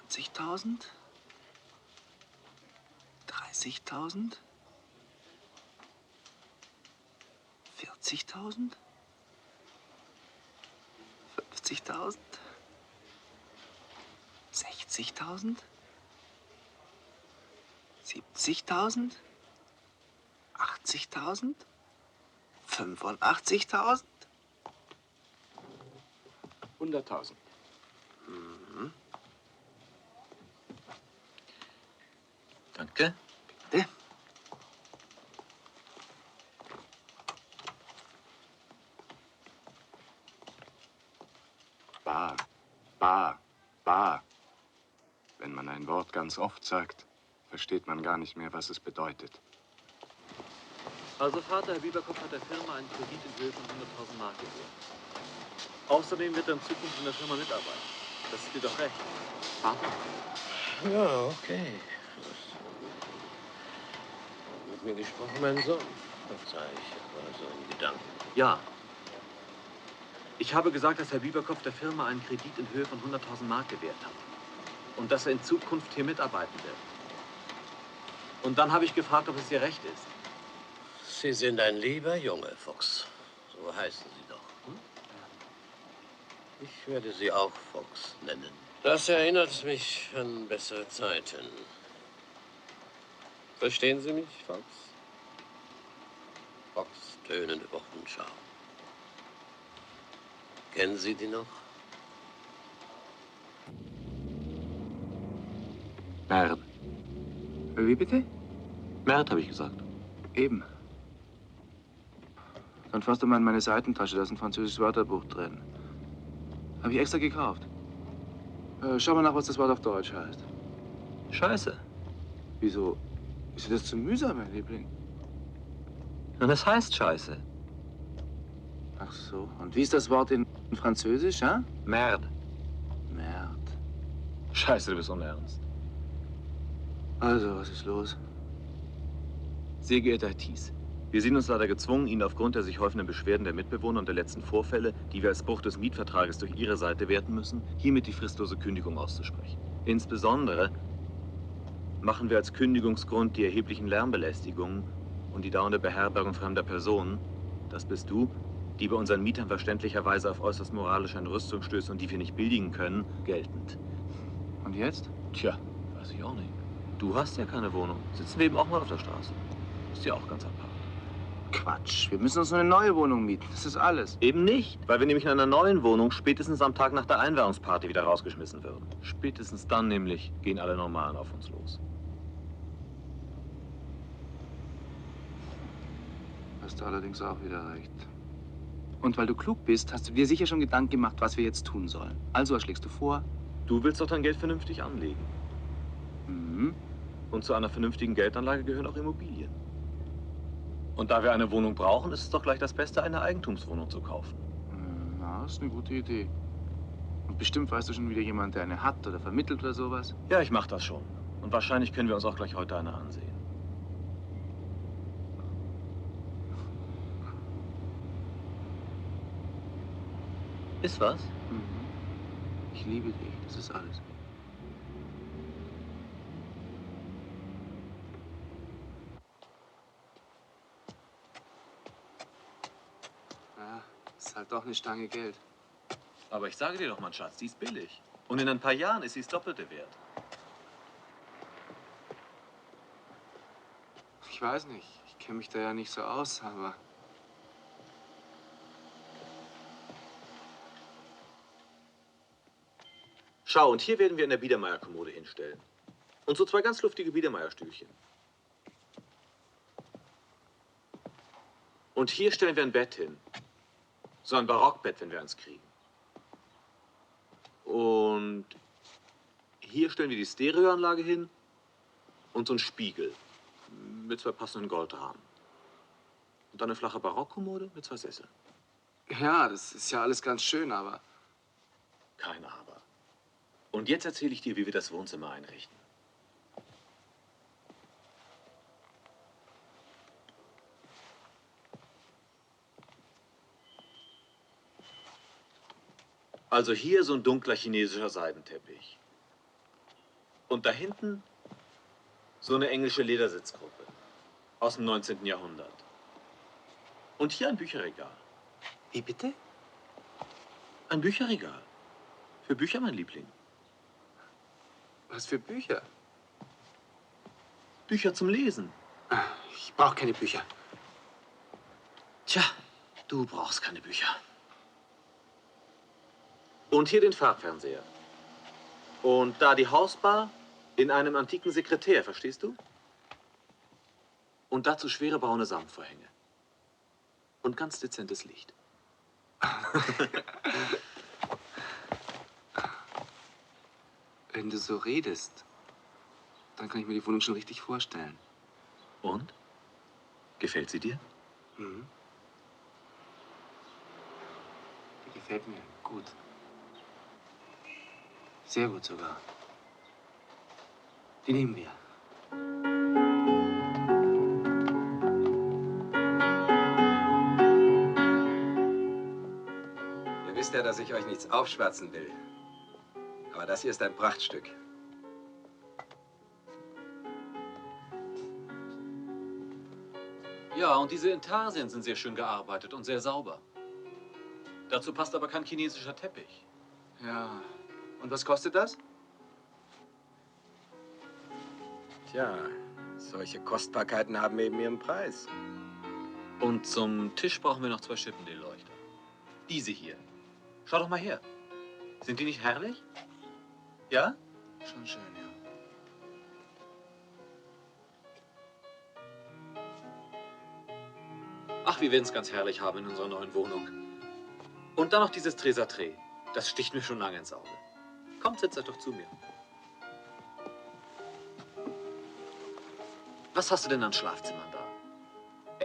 20.000? 30.000? 40.000? 50.000? 60.000? 70.000? 80.000? 85.000? 100.000. Mhm. Danke. Bitte. Bar, bar, bar. Wenn man ein Wort ganz oft sagt, versteht man gar nicht mehr, was es bedeutet. Also Vater, Herr Bieberkopf hat der Firma einen Kredit in Höhe von 100.000 Mark gegeben. Außerdem wird er in Zukunft in der Firma mitarbeiten. Das ist dir doch recht. Vater? Ja, okay. Mit mir gesprochen, mein Sohn. Verzeih, aber so ein Gedanken. Ja. Ich habe gesagt, dass Herr Bieberkopf der Firma einen Kredit in Höhe von 100.000 Mark gewährt hat. Und dass er in Zukunft hier mitarbeiten wird. Und dann habe ich gefragt, ob es ihr Recht ist. Sie sind ein lieber Junge, Fuchs. So heißen Sie doch. Hm? Ich werde Sie auch Fuchs nennen. Das erinnert mich an bessere Zeiten. Verstehen Sie mich, Fox? Fox, tönende Wochenschau. Kennen Sie die noch? Merd. Wie bitte? Merd, habe ich gesagt. Eben. Dann fasst du mal in meine Seitentasche, da ist ein französisches Wörterbuch drin. Habe ich extra gekauft. Schau mal nach, was das Wort auf Deutsch heißt. Scheiße. Wieso? Ist dir das zu mühsam, mein Liebling? Und das heißt Scheiße. Ach so. Und wie ist das Wort in Französisch, ha? Merd. Merd. Scheiße, du bist unernst. Also, was ist los? Sehr geehrter Herr Thies, wir sehen uns leider gezwungen, Ihnen aufgrund der sich häufenden Beschwerden der Mitbewohner und der letzten Vorfälle, die wir als Bruch des Mietvertrages durch Ihre Seite werten müssen, hiermit die fristlose Kündigung auszusprechen. Insbesondere machen wir als Kündigungsgrund die erheblichen Lärmbelästigungen und die dauernde Beherbergung fremder Personen, das bist du, die bei unseren Mietern verständlicherweise auf äußerst moralische Entrüstung stößt und die wir nicht billigen können, geltend. Und jetzt? Tja, weiß ich auch nicht. Du hast ja keine Wohnung. Sitzen wir eben auch mal auf der Straße. Ist ja auch ganz apart. Quatsch, wir müssen uns nur eine neue Wohnung mieten. Das ist alles. Eben nicht, weil wir nämlich in einer neuen Wohnung spätestens am Tag nach der Einweihungsparty wieder rausgeschmissen würden. Spätestens dann nämlich gehen alle Normalen auf uns los. Hast du allerdings auch wieder recht. Und weil du klug bist, hast du dir sicher schon Gedanken gemacht, was wir jetzt tun sollen. Also, was schlägst du vor? Du willst doch dein Geld vernünftig anlegen. Mhm. Und zu einer vernünftigen Geldanlage gehören auch Immobilien. Und da wir eine Wohnung brauchen, ist es doch gleich das Beste, eine Eigentumswohnung zu kaufen. Na, das ist eine gute Idee. Und bestimmt weißt du schon wieder jemand, der eine hat oder vermittelt oder sowas. Ja, ich mach das schon. Und wahrscheinlich können wir uns auch gleich heute eine ansehen. Ist was? Mhm. Ich liebe dich, das ist alles. Ja, ist halt doch eine Stange Geld. Aber ich sage dir doch, mein Schatz, die ist billig. Und in ein paar Jahren ist sie das Doppelte wert. Ich weiß nicht, ich kenne mich da ja nicht so aus, aber... Schau, und hier werden wir in der Biedermeier-Kommode hinstellen. Und so zwei ganz luftige Biedermeier-Stühlchen. Und hier stellen wir ein Bett hin. So ein Barockbett, wenn wir eins kriegen. Und hier stellen wir die Stereoanlage hin und so einen Spiegel mit zwei passenden Goldrahmen. Und dann eine flache Barockkommode mit zwei Sesseln. Ja, das ist ja alles ganz schön, aber... Kein Aber. Und jetzt erzähle ich dir, wie wir das Wohnzimmer einrichten. Also hier so ein dunkler chinesischer Seidenteppich. Und da hinten so eine englische Ledersitzgruppe aus dem 19. Jahrhundert. Und hier ein Bücherregal. Wie bitte? Ein Bücherregal. Für Bücher, mein Liebling. Was für Bücher? Bücher zum Lesen. Ich brauche keine Bücher. Tja, du brauchst keine Bücher. Und hier den Farbfernseher. Und da die Hausbar in einem antiken Sekretär, verstehst du? Und dazu schwere braune Samtvorhänge. Und ganz dezentes Licht. Wenn du so redest, dann kann ich mir die Wohnung schon richtig vorstellen. Und? Gefällt sie dir? Mhm. Die gefällt mir gut. Sehr gut sogar. Die nehmen wir. ja, dass ich euch nichts aufschwatzen will. Aber das hier ist ein Prachtstück. Ja, und diese Intarsien sind sehr schön gearbeitet und sehr sauber. Dazu passt aber kein chinesischer Teppich. Ja. Und was kostet das? Tja, solche Kostbarkeiten haben eben ihren Preis. Und zum Tisch brauchen wir noch 2 Chippendale-Leuchter. Diese hier. Schau doch mal her. Sind die nicht herrlich? Ja? Schon schön, ja. Ach, wir werden es ganz herrlich haben in unserer neuen Wohnung. Und dann noch dieses Tresatret. Das sticht mir schon lange ins Auge. Kommt, setzt euch doch zu mir. Was hast du denn an Schlafzimmern da?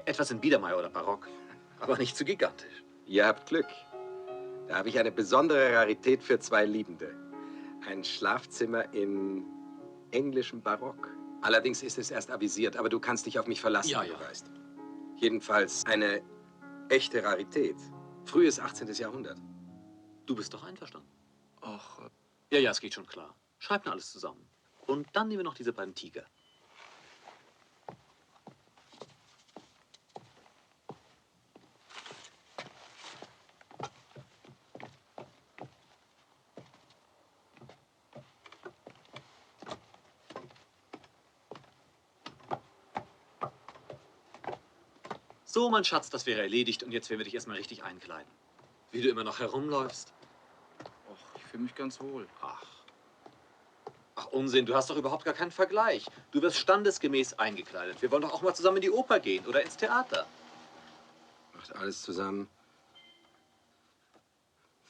Etwas in Biedermeier oder Barock, aber nicht zu gigantisch. Ihr habt Glück. Da habe ich eine besondere Rarität für 2 Liebende. Ein Schlafzimmer in englischem Barock. Allerdings ist es erst avisiert, aber du kannst dich auf mich verlassen, Ja, wie ja. du weißt. Jedenfalls eine echte Rarität. Frühes 18. Jahrhundert. Du bist doch einverstanden. Ach, Ja, ja, es geht schon klar. Schreib mir alles zusammen. Und dann nehmen wir noch diese beiden Tiger. So, mein Schatz, das wäre erledigt und jetzt werden wir dich erstmal richtig einkleiden. Wie du immer noch herumläufst. Och, ich fühle mich ganz wohl. Ach, Unsinn, du hast doch überhaupt gar keinen Vergleich. Du wirst standesgemäß eingekleidet. Wir wollen doch auch mal zusammen in die Oper gehen oder ins Theater. Macht alles zusammen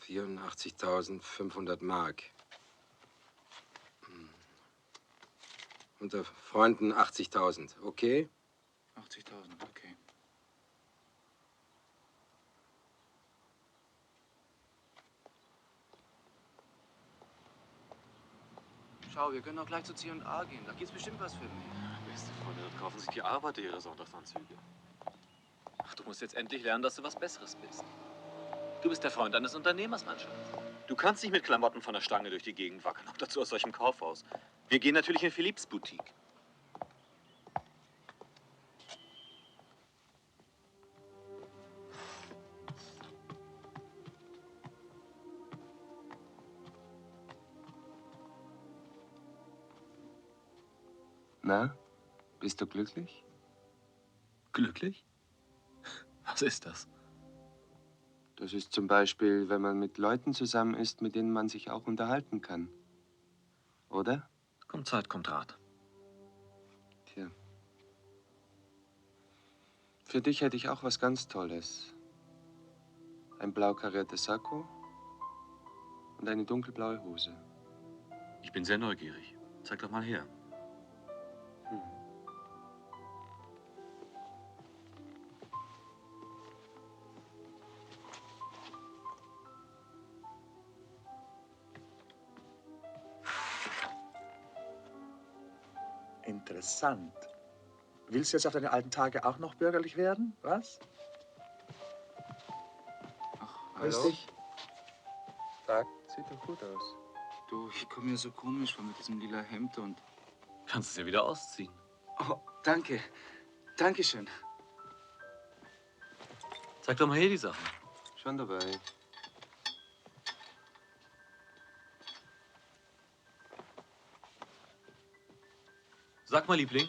84.500 Mark. Unter Freunden 80.000, okay? 80.000, okay. Schau, wir können auch gleich zu C&A gehen. Da gibt's bestimmt was für mich. Beste Freunde, dann kaufen sich die Arbeiter ihre Sonntagsanzüge. Ach, du musst jetzt endlich lernen, dass du was Besseres bist. Du bist der Freund eines Unternehmers, mein Schatz. Du kannst nicht mit Klamotten von der Stange durch die Gegend wackeln, auch dazu aus solchem Kaufhaus. Wir gehen natürlich in Philipps Boutique. Na, bist du glücklich? Glücklich? Was ist das? Das ist zum Beispiel, wenn man mit Leuten zusammen ist, mit denen man sich auch unterhalten kann. Oder? Kommt Zeit, kommt Rat. Tja. Für dich hätte ich auch was ganz Tolles. Ein blau kariertes Sakko und eine dunkelblaue Hose. Ich bin sehr neugierig. Zeig doch mal her. Interessant. Willst du jetzt auf deine alten Tage auch noch bürgerlich werden? Was? Grüß hallo? dich. Tag, sieht doch gut aus. Du, ich komme mir so komisch vor mit diesem lila Hemd und... Kannst es ja wieder ausziehen. Oh, danke. Dankeschön. Zeig doch mal her die Sachen. Schon dabei. Sag mal, Liebling,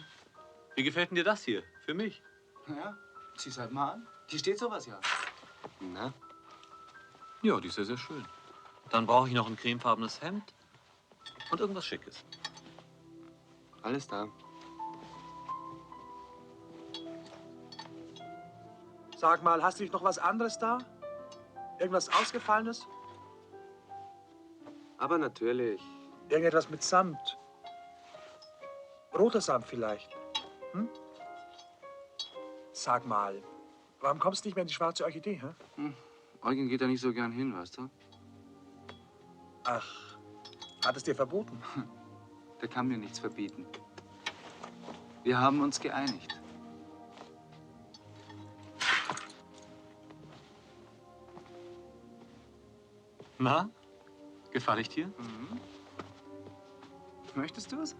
wie gefällt denn dir das hier? Für mich? Ja, zieh's halt mal an. Hier steht sowas ja. Na? Ja, die ist ja sehr schön. Dann brauche ich noch ein cremefarbenes Hemd und irgendwas Schickes. Alles da. Sag mal, hast du nicht noch was anderes da? Irgendwas Ausgefallenes? Aber natürlich. Irgendetwas mit Samt. Roter Samt vielleicht. Hm? Sag mal, warum kommst du nicht mehr in die schwarze Orchidee, hä? Eugen geht da nicht so gern hin, weißt du? Ach, hat es dir verboten? Der kann mir nichts verbieten. Wir haben uns geeinigt. Na, gefalle ich dir? Mhm. Möchtest du es?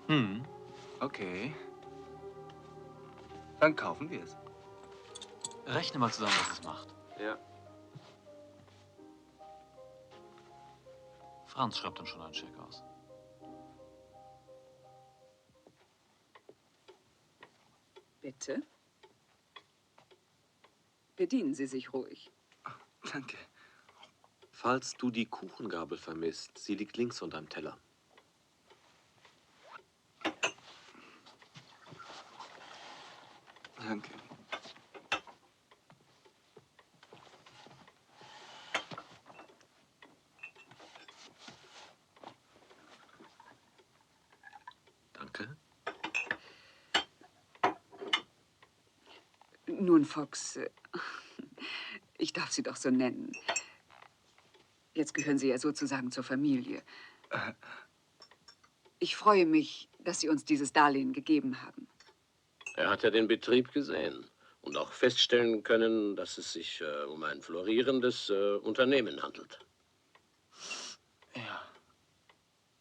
Hm. Okay. Dann kaufen wir es. Rechne mal zusammen, was es macht. Ja. Franz schreibt uns schon einen Scheck aus. Bitte? Bedienen Sie sich ruhig. Danke. Falls du die Kuchengabel vermisst, sie liegt links unterm Teller. Danke. Danke. Nun, Fox, ich darf Sie doch so nennen. Jetzt gehören Sie ja sozusagen zur Familie. Ich freue mich, dass Sie uns dieses Darlehen gegeben haben. Er hat ja den Betrieb gesehen und auch feststellen können, dass es sich um ein florierendes Unternehmen handelt. Ja.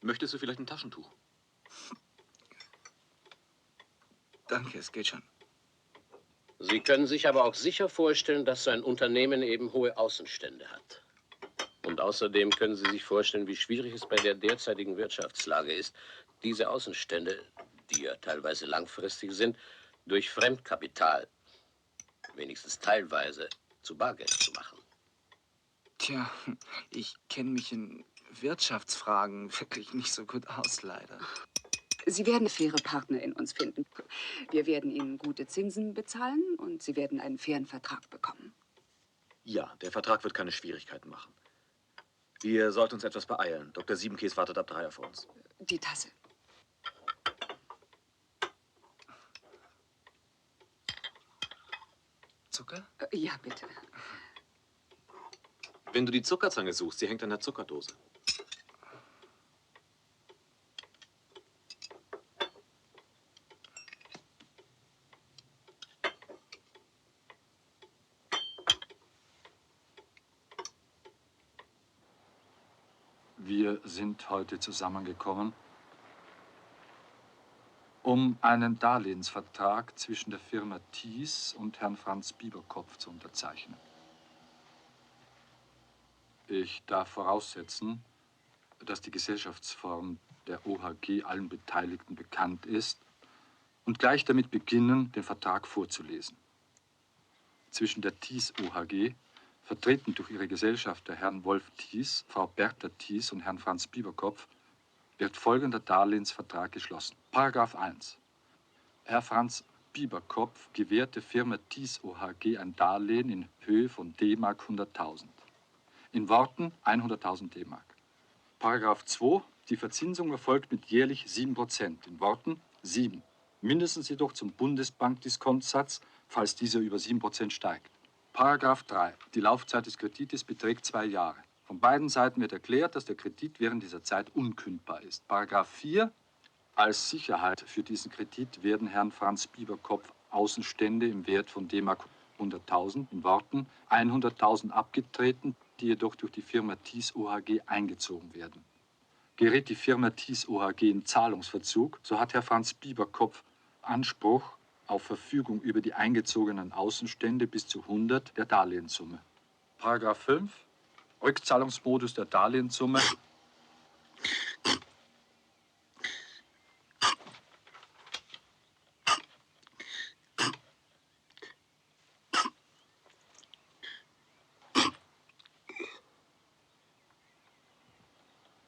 Möchtest du vielleicht ein Taschentuch? Danke, es geht schon. Sie können sich aber auch sicher vorstellen, dass so ein Unternehmen eben hohe Außenstände hat. Und außerdem können Sie sich vorstellen, wie schwierig es bei der derzeitigen Wirtschaftslage ist, diese Außenstände, die ja teilweise langfristig sind, durch Fremdkapital, wenigstens teilweise, zu Bargeld zu machen. Tja, ich kenne mich in Wirtschaftsfragen wirklich nicht so gut aus, leider. Sie werden faire Partner in uns finden. Wir werden Ihnen gute Zinsen bezahlen und Sie werden einen fairen Vertrag bekommen. Ja, der Vertrag wird keine Schwierigkeiten machen. Wir sollten uns etwas beeilen. Dr. Siebenkäs wartet ab 3 auf uns. Die Tasse. Zucker? Ja, bitte. Wenn du die Zuckerzange suchst, sie hängt an der Zuckerdose. Wir sind heute zusammengekommen, um einen Darlehensvertrag zwischen der Firma Thies und Herrn Franz Bieberkopf zu unterzeichnen. Ich darf voraussetzen, dass die Gesellschaftsform der OHG allen Beteiligten bekannt ist und gleich damit beginnen, den Vertrag vorzulesen. Zwischen der Thies OHG, vertreten durch ihre Gesellschafter Herrn Wolf Thies, Frau Bertha Thies und Herrn Franz Bieberkopf, wird folgender Darlehensvertrag geschlossen. Paragraph 1. Herr Franz Bieberkopf gewährt der Firma Thies OHG ein Darlehen in Höhe von D-Mark 100.000. In Worten 100.000 D-Mark. Paragraph 2. Die Verzinsung erfolgt mit jährlich 7%. In Worten 7. Mindestens jedoch zum Bundesbankdiskontsatz, falls dieser über 7% steigt. Paragraph 3. Die Laufzeit des Kredites beträgt 2 Jahre. Von beiden Seiten wird erklärt, dass der Kredit während dieser Zeit unkündbar ist. Paragraph 4. Als Sicherheit für diesen Kredit werden Herrn Franz Bieberkopf Außenstände im Wert von D-Mark 100.000, in Worten 100.000 abgetreten, die jedoch durch die Firma Thies OHG eingezogen werden. Gerät die Firma Thies OHG in Zahlungsverzug, so hat Herr Franz Bieberkopf Anspruch auf Verfügung über die eingezogenen Außenstände bis zu 100 der Darlehenssumme. Paragraph 5. Rückzahlungsmodus der Darlehenssumme.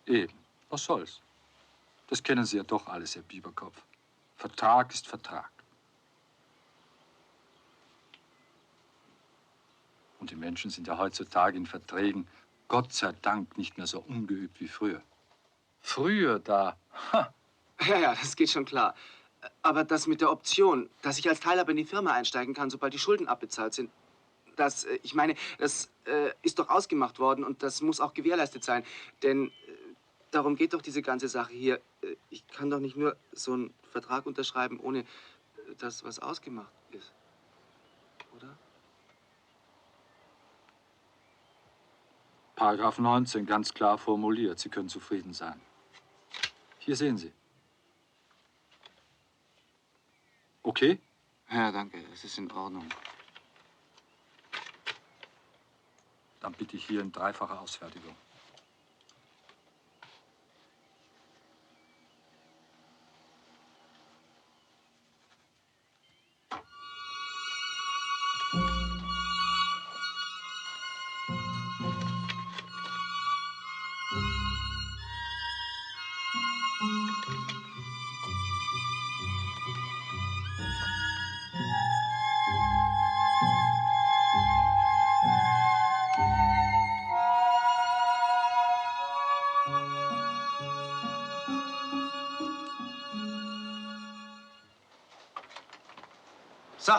Eben, was soll's? Das kennen Sie ja doch alles, Herr Bieberkopf. Vertrag ist Vertrag. Und die Menschen sind ja heutzutage in Verträgen, Gott sei Dank, nicht mehr so ungeübt wie früher. Früher da, Ja, das geht schon klar. Aber das mit der Option, dass ich als Teilhaber in die Firma einsteigen kann, sobald die Schulden abbezahlt sind, das, ich meine, das ist doch ausgemacht worden und das muss auch gewährleistet sein. Denn darum geht doch diese ganze Sache hier. Ich kann doch nicht nur so einen Vertrag unterschreiben, ohne dass was ausgemacht ist. Oder? Paragraph 19 ganz klar formuliert. Sie können zufrieden sein. Hier sehen Sie. Okay? Ja, danke. Es ist in Ordnung. Dann bitte ich hier in dreifacher Ausfertigung. So,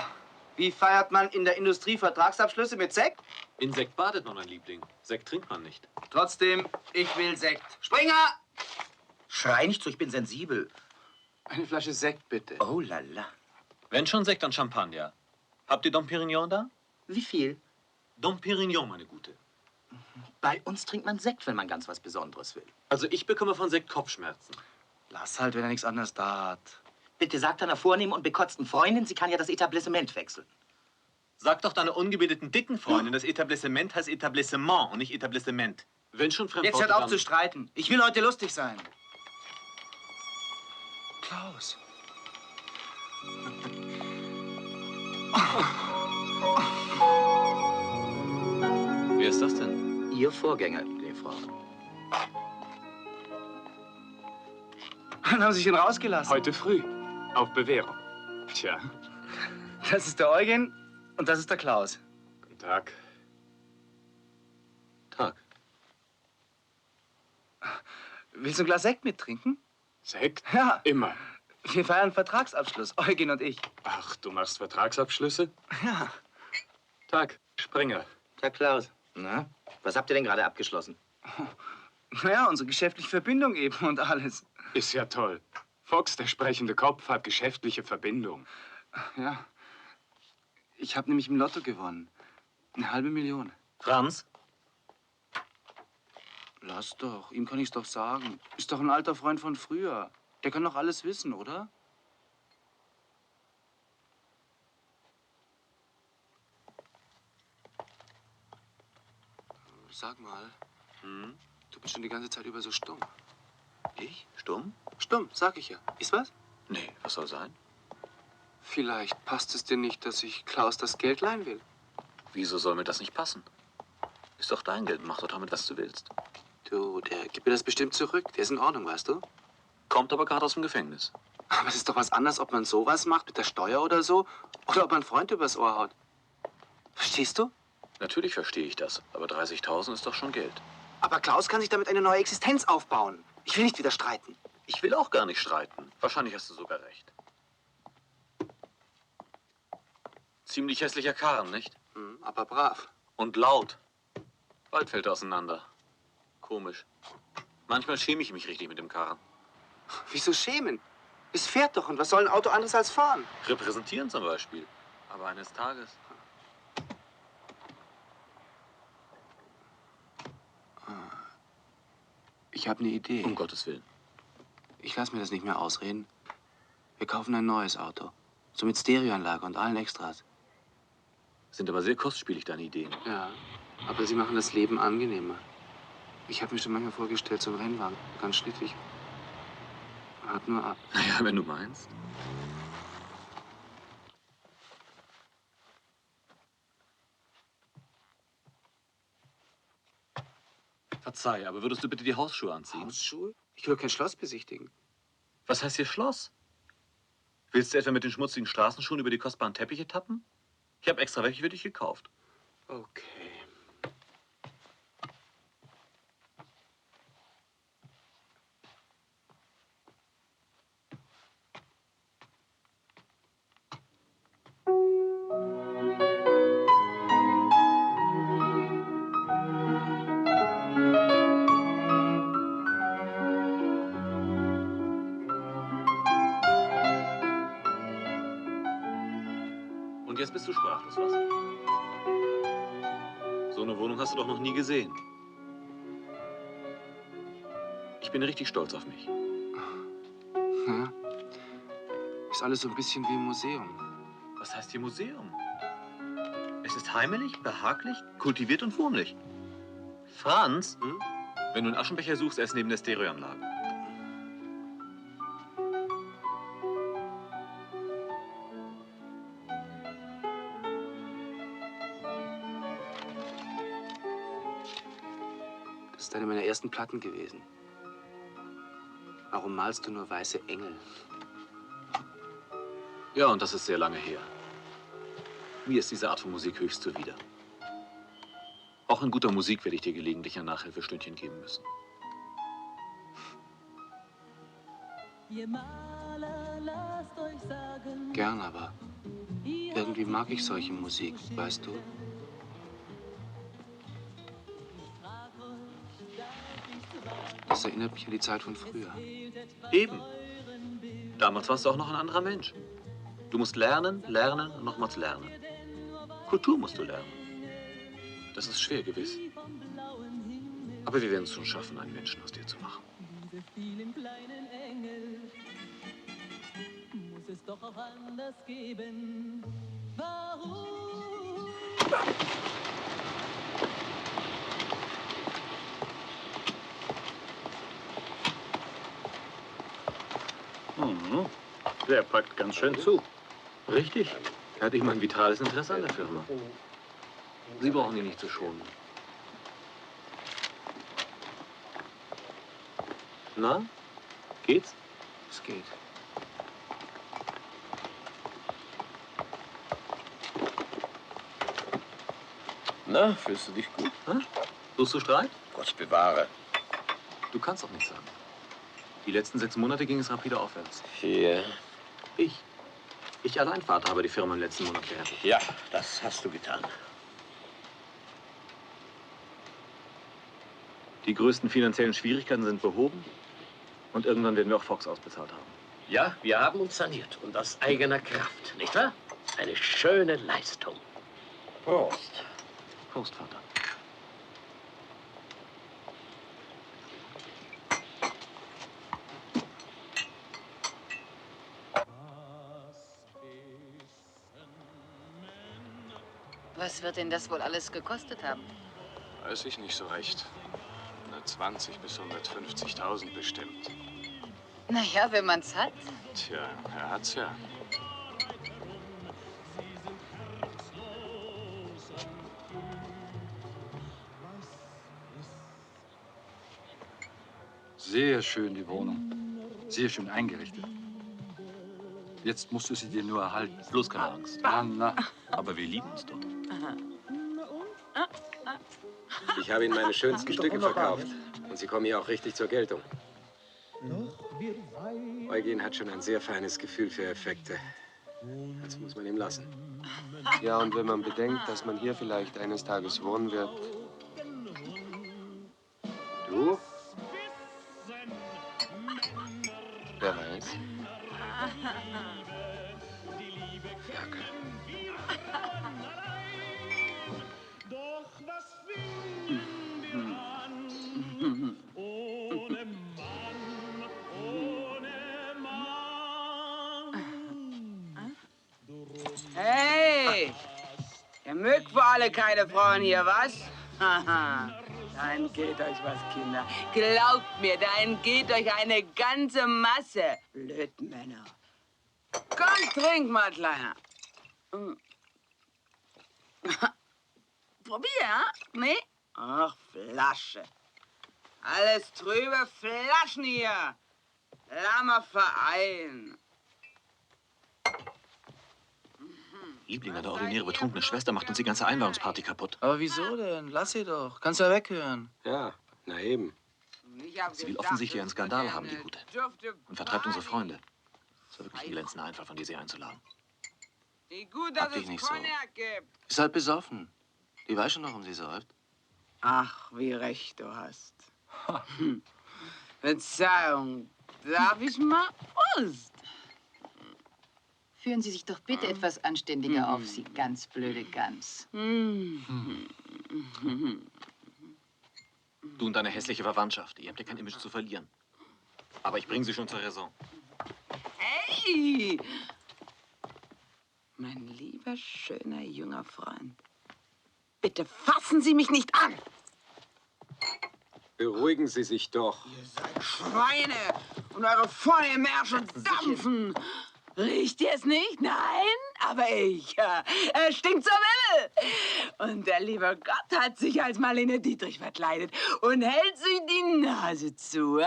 wie feiert man in der Industrie Vertragsabschlüsse mit Sekt? In Sekt badet man, mein Liebling. Sekt trinkt man nicht. Trotzdem, ich will Sekt. Springer! Schrei nicht so, ich bin sensibel. Eine Flasche Sekt, bitte. Oh la la. Wenn schon Sekt, dann Champagner. Habt ihr Dom Pérignon da? Wie viel? Dom Pérignon, meine Gute. Bei uns trinkt man Sekt, wenn man ganz was Besonderes will. Also ich bekomme von Sekt Kopfschmerzen. Lass halt, wenn er nichts anderes da hat. Bitte sag deiner vornehmen und bekotzten Freundin, sie kann ja das Etablissement wechseln. Sag doch deiner ungebildeten dicken Freundin, das Etablissement heißt Etablissement und nicht Etablissement. Wenn schon Jetzt hört auf zu streiten. Ich will heute lustig sein. Klaus. Wer ist das denn? Ihr Vorgänger, die Frau. Wann haben Sie ihn rausgelassen? Heute früh. Auf Bewährung. Tja. Das ist der Eugen und das ist der Klaus. Guten Tag. Tag. Willst du ein Glas Sekt mittrinken? Sekt? Ja. Immer. Wir feiern Vertragsabschluss, Eugen und ich. Ach, du machst Vertragsabschlüsse? Ja. Tag, Springer. Tag, Klaus. Na, was habt ihr denn gerade abgeschlossen? Naja, unsere geschäftliche Verbindung eben und alles. Ist ja toll. Fox, der sprechende Kopf, hat geschäftliche Verbindung. Ja. Ich habe nämlich im Lotto gewonnen. 500.000. Franz? Lass doch, ihm kann ich's doch sagen. Ist doch ein alter Freund von früher. Der kann doch alles wissen, oder? Sag mal, du bist schon die ganze Zeit über so stumm. Ich? Stumm? Stumm, sag ich ja. Ist was? Nee, was soll sein? Vielleicht passt es dir nicht, dass ich Klaus das Geld leihen will. Wieso soll mir das nicht passen? Ist doch dein Geld, mach doch damit, was du willst. Du, der gibt mir das bestimmt zurück. Der ist in Ordnung, weißt du? Kommt aber gerade aus dem Gefängnis. Aber es ist doch was anderes, ob man sowas macht mit der Steuer oder so, oder ob man einen Freund übers Ohr haut. Verstehst du? Natürlich verstehe ich das, aber 30.000 ist doch schon Geld. Aber Klaus kann sich damit eine neue Existenz aufbauen. Ich will nicht wieder streiten. Ich will auch gar nicht streiten. Wahrscheinlich hast du sogar recht. Ziemlich hässlicher Karren, nicht? Aber brav. Und laut. Bald fällt er auseinander. Komisch. Manchmal schäme ich mich richtig mit dem Karren. Wieso schämen? Es fährt doch. Und was soll ein Auto anderes als fahren? Repräsentieren zum Beispiel. Aber eines Tages. Ich habe eine Idee. Um Gottes Willen. Ich lasse mir das nicht mehr ausreden. Wir kaufen ein neues Auto. So mit Stereoanlage und allen Extras. Sind aber sehr kostspielig, deine Ideen. Ja, aber sie machen das Leben angenehmer. Ich habe mir schon manchmal vorgestellt, so ein Rennwagen. Ganz schnittig. Hart nur ab. Naja, wenn du meinst. Verzeih, aber würdest du bitte die Hausschuhe anziehen? Hausschuhe? Ich will kein Schloss besichtigen. Was heißt hier Schloss? Willst du etwa mit den schmutzigen Straßenschuhen über die kostbaren Teppiche tappen? Ich habe extra welche für dich gekauft. Okay. Und jetzt bist du sprachlos, was? So eine Wohnung hast du doch noch nie gesehen. Ich bin richtig stolz auf mich. Ja. Ist alles so ein bisschen wie im Museum. Was heißt hier Museum? Es ist heimelig, behaglich, kultiviert und wurmlich. Franz, wenn du einen Aschenbecher suchst, er ist neben der Stereoanlage. Das ist eine meiner ersten Platten gewesen. Warum malst du nur weiße Engel? Ja, und das ist sehr lange her. Mir ist diese Art von Musik höchst zuwider. Auch in guter Musik werde ich dir gelegentlich ein Nachhilfestündchen geben müssen. Gern, aber irgendwie mag ich solche Musik, weißt du? Das erinnert mich an die Zeit von früher. Eben. Damals warst du auch noch ein anderer Mensch. Du musst lernen, lernen und nochmals lernen. Kultur musst du lernen. Das ist schwer, gewiss. Aber wir werden es schon schaffen, einen Menschen aus dir zu machen. Diese vielen kleinen Engel muss es doch auch anders geben. Warum? Mhm. Der packt ganz schön zu. Richtig. Er hat immer ein vitales Interesse an der Firma. Sie brauchen ihn nicht zu schonen. Na, geht's? Es geht. Na, fühlst du dich gut? Hm? Suchst du Streit? Gott bewahre. Du kannst doch nicht sagen. Die letzten 6 Monate ging es rapide aufwärts. Hier. Ich allein, Vater, habe die Firma im letzten Monat gerettet. Ja, das hast du getan. Die größten finanziellen Schwierigkeiten sind behoben. Und irgendwann werden wir auch Fox ausbezahlt haben. Ja, wir haben uns saniert und aus eigener Kraft, nicht wahr? Eine schöne Leistung. Prost. Prost, Vater. Was wird denn das wohl alles gekostet haben? Weiß ich nicht so recht. 120 bis 150.000 bestimmt. Naja, wenn man's hat. Tja, er hat's ja. Sehr schön, die Wohnung. Sehr schön eingerichtet. Jetzt musst du sie dir nur erhalten. Bloß keine Angst. Na, na. Aber wir lieben uns doch. Ich habe Ihnen meine schönsten Stücke verkauft. Und sie kommen hier auch richtig zur Geltung. Eugen hat schon ein sehr feines Gefühl für Effekte. Das muss man ihm lassen. Ja, und wenn man bedenkt, dass man hier vielleicht eines Tages wohnen wird. Du? Wer weiß. Ferkel. Hey! Ihr mögt wohl alle keine Frauen hier, was? Haha. Dann geht euch was, Kinder. Glaubt mir, dann geht euch eine ganze Masse. Blödmänner. Komm, trink mal, Kleiner. Probier, ja? Nee? Ach, Flasche. Alles trübe Flaschen hier. Lammer Verein. Liebling, eine ordinäre betrunkene Schwester macht uns die ganze Einweihungsparty kaputt. Aber wieso denn? Lass sie doch. Kannst ja weghören. Ja, na eben. Sie will offensichtlich einen Skandal haben, die Gute. Und vertreibt unsere Freunde. Es war wirklich ein glänzender Einfall von dir, sie einzuladen. Wie gut, dass Hab dich es nicht so. Cognac gibt. Ist halt besoffen. Die weiß schon, warum sie säuft. Ach, wie recht du hast. Verzeihung, darf ich mal? Prost. Führen Sie sich doch bitte etwas anständiger auf, Sie ganz blöde Gans. Du und deine hässliche Verwandtschaft, ihr habt ja kein Image zu verlieren. Aber ich bringe Sie schon zur Raison. Hey! Mein lieber, schöner, junger Freund. Bitte fassen Sie mich nicht an! Beruhigen Sie sich doch. Schweine! Und eure vornehmen Märsche dampfen! Riecht ihr es nicht? Nein? Aber ich. Es stinkt zur Hölle! Und der liebe Gott hat sich als Marlene Dietrich verkleidet und hält sich die Nase zu.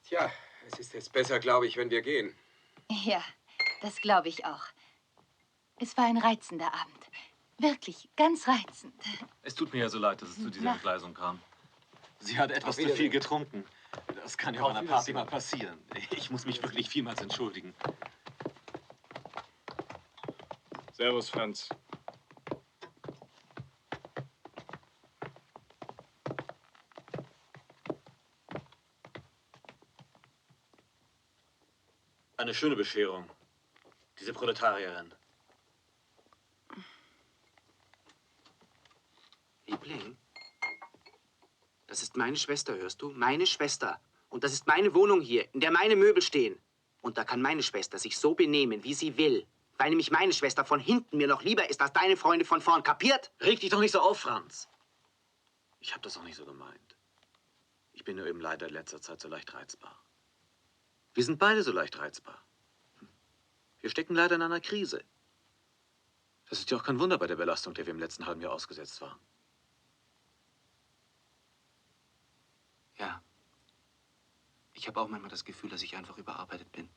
Tja, es ist jetzt besser, glaube ich, wenn wir gehen. Ja, das glaube ich auch. Es war ein reizender Abend. Wirklich, ganz reizend. Es tut mir ja so leid, dass es zu dieser Entgleisung kam. Sie hat etwas zu viel getrunken. Das kann ja bei einer Party mal passieren. Ich muss mich wirklich vielmals entschuldigen. Servus, Franz. Eine schöne Bescherung. Diese Proletarierin. Liebling, das ist meine Schwester, hörst du? Meine Schwester. Und das ist meine Wohnung hier, in der meine Möbel stehen. Und da kann meine Schwester sich so benehmen, wie sie will. Weil nämlich meine Schwester von hinten mir noch lieber ist als deine Freunde von vorn. Kapiert? Reg dich doch nicht so auf, Franz. Ich habe das auch nicht so gemeint. Ich bin nur eben leider in letzter Zeit so leicht reizbar. Wir sind beide so leicht reizbar. Wir stecken leider in einer Krise. Das ist ja auch kein Wunder bei der Belastung, der wir im letzten halben Jahr ausgesetzt waren. Ja. Ich habe auch manchmal das Gefühl, dass ich einfach überarbeitet bin.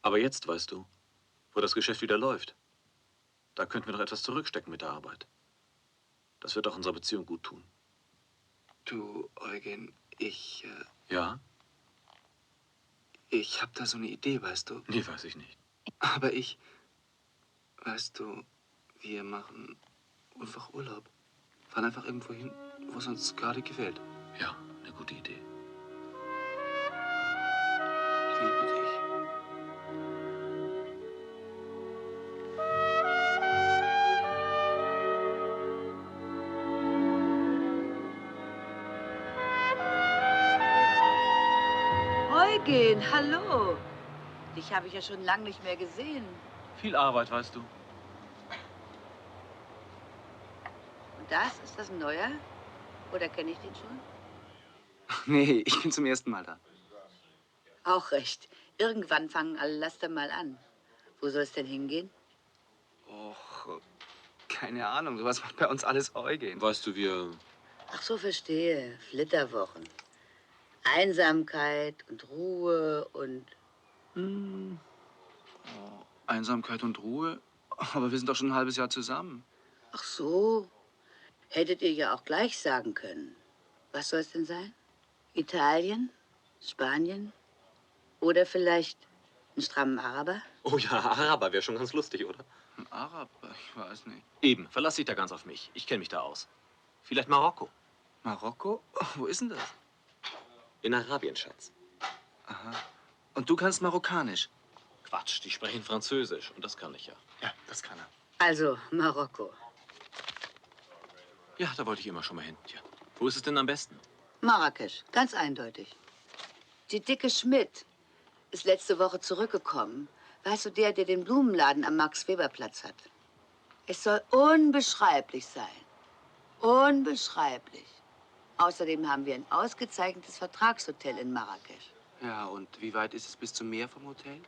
Aber jetzt, weißt du, wo das Geschäft wieder läuft, da könnten wir noch etwas zurückstecken mit der Arbeit. Das wird auch unserer Beziehung gut tun. Du, Eugen, Ja? Ich habe da so eine Idee, weißt du? Nee, weiß ich nicht. Aber weißt du, wir machen einfach Urlaub. Fahren einfach irgendwo hin, wo es uns gerade gefällt. Ja, eine gute Idee. Ich liebe dich. Eugen, hallo. Dich habe ich ja schon lange nicht mehr gesehen. Viel Arbeit, weißt du. Und das, ist das ein neuer? Oder kenne ich den schon? Nee, ich bin zum ersten Mal da. Auch recht. Irgendwann fangen alle Laster mal an. Wo soll es denn hingehen? Och, keine Ahnung. Sowas macht bei uns alles Eugen. Weißt du, wir... Ach so, verstehe. Flitterwochen. Einsamkeit und Ruhe und... Einsamkeit und Ruhe? Aber wir sind doch schon ein halbes Jahr zusammen. Ach so. Hättet ihr ja auch gleich sagen können. Was soll es denn sein? Italien? Spanien? Oder vielleicht einen strammen Araber? Oh ja, Araber wäre schon ganz lustig, oder? Ein Araber? Ich weiß nicht. Eben, verlass dich da ganz auf mich. Ich kenne mich da aus. Vielleicht Marokko. Marokko? Wo ist denn das? In Arabien, Schatz. Aha. Und du kannst Marokkanisch? Quatsch, die sprechen Französisch. Und das kann ich ja. Ja, das kann er. Also, Marokko. Ja, da wollte ich immer schon mal hin. Tja, wo ist es denn am besten? Marrakesch, ganz eindeutig. Die dicke Schmidt ist letzte Woche zurückgekommen. Weißt du, der den Blumenladen am Max-Weber-Platz hat. Es soll unbeschreiblich sein. Unbeschreiblich. Außerdem haben wir ein ausgezeichnetes Vertragshotel in Marrakesch. Ja, und wie weit ist es bis zum Meer vom Hotel?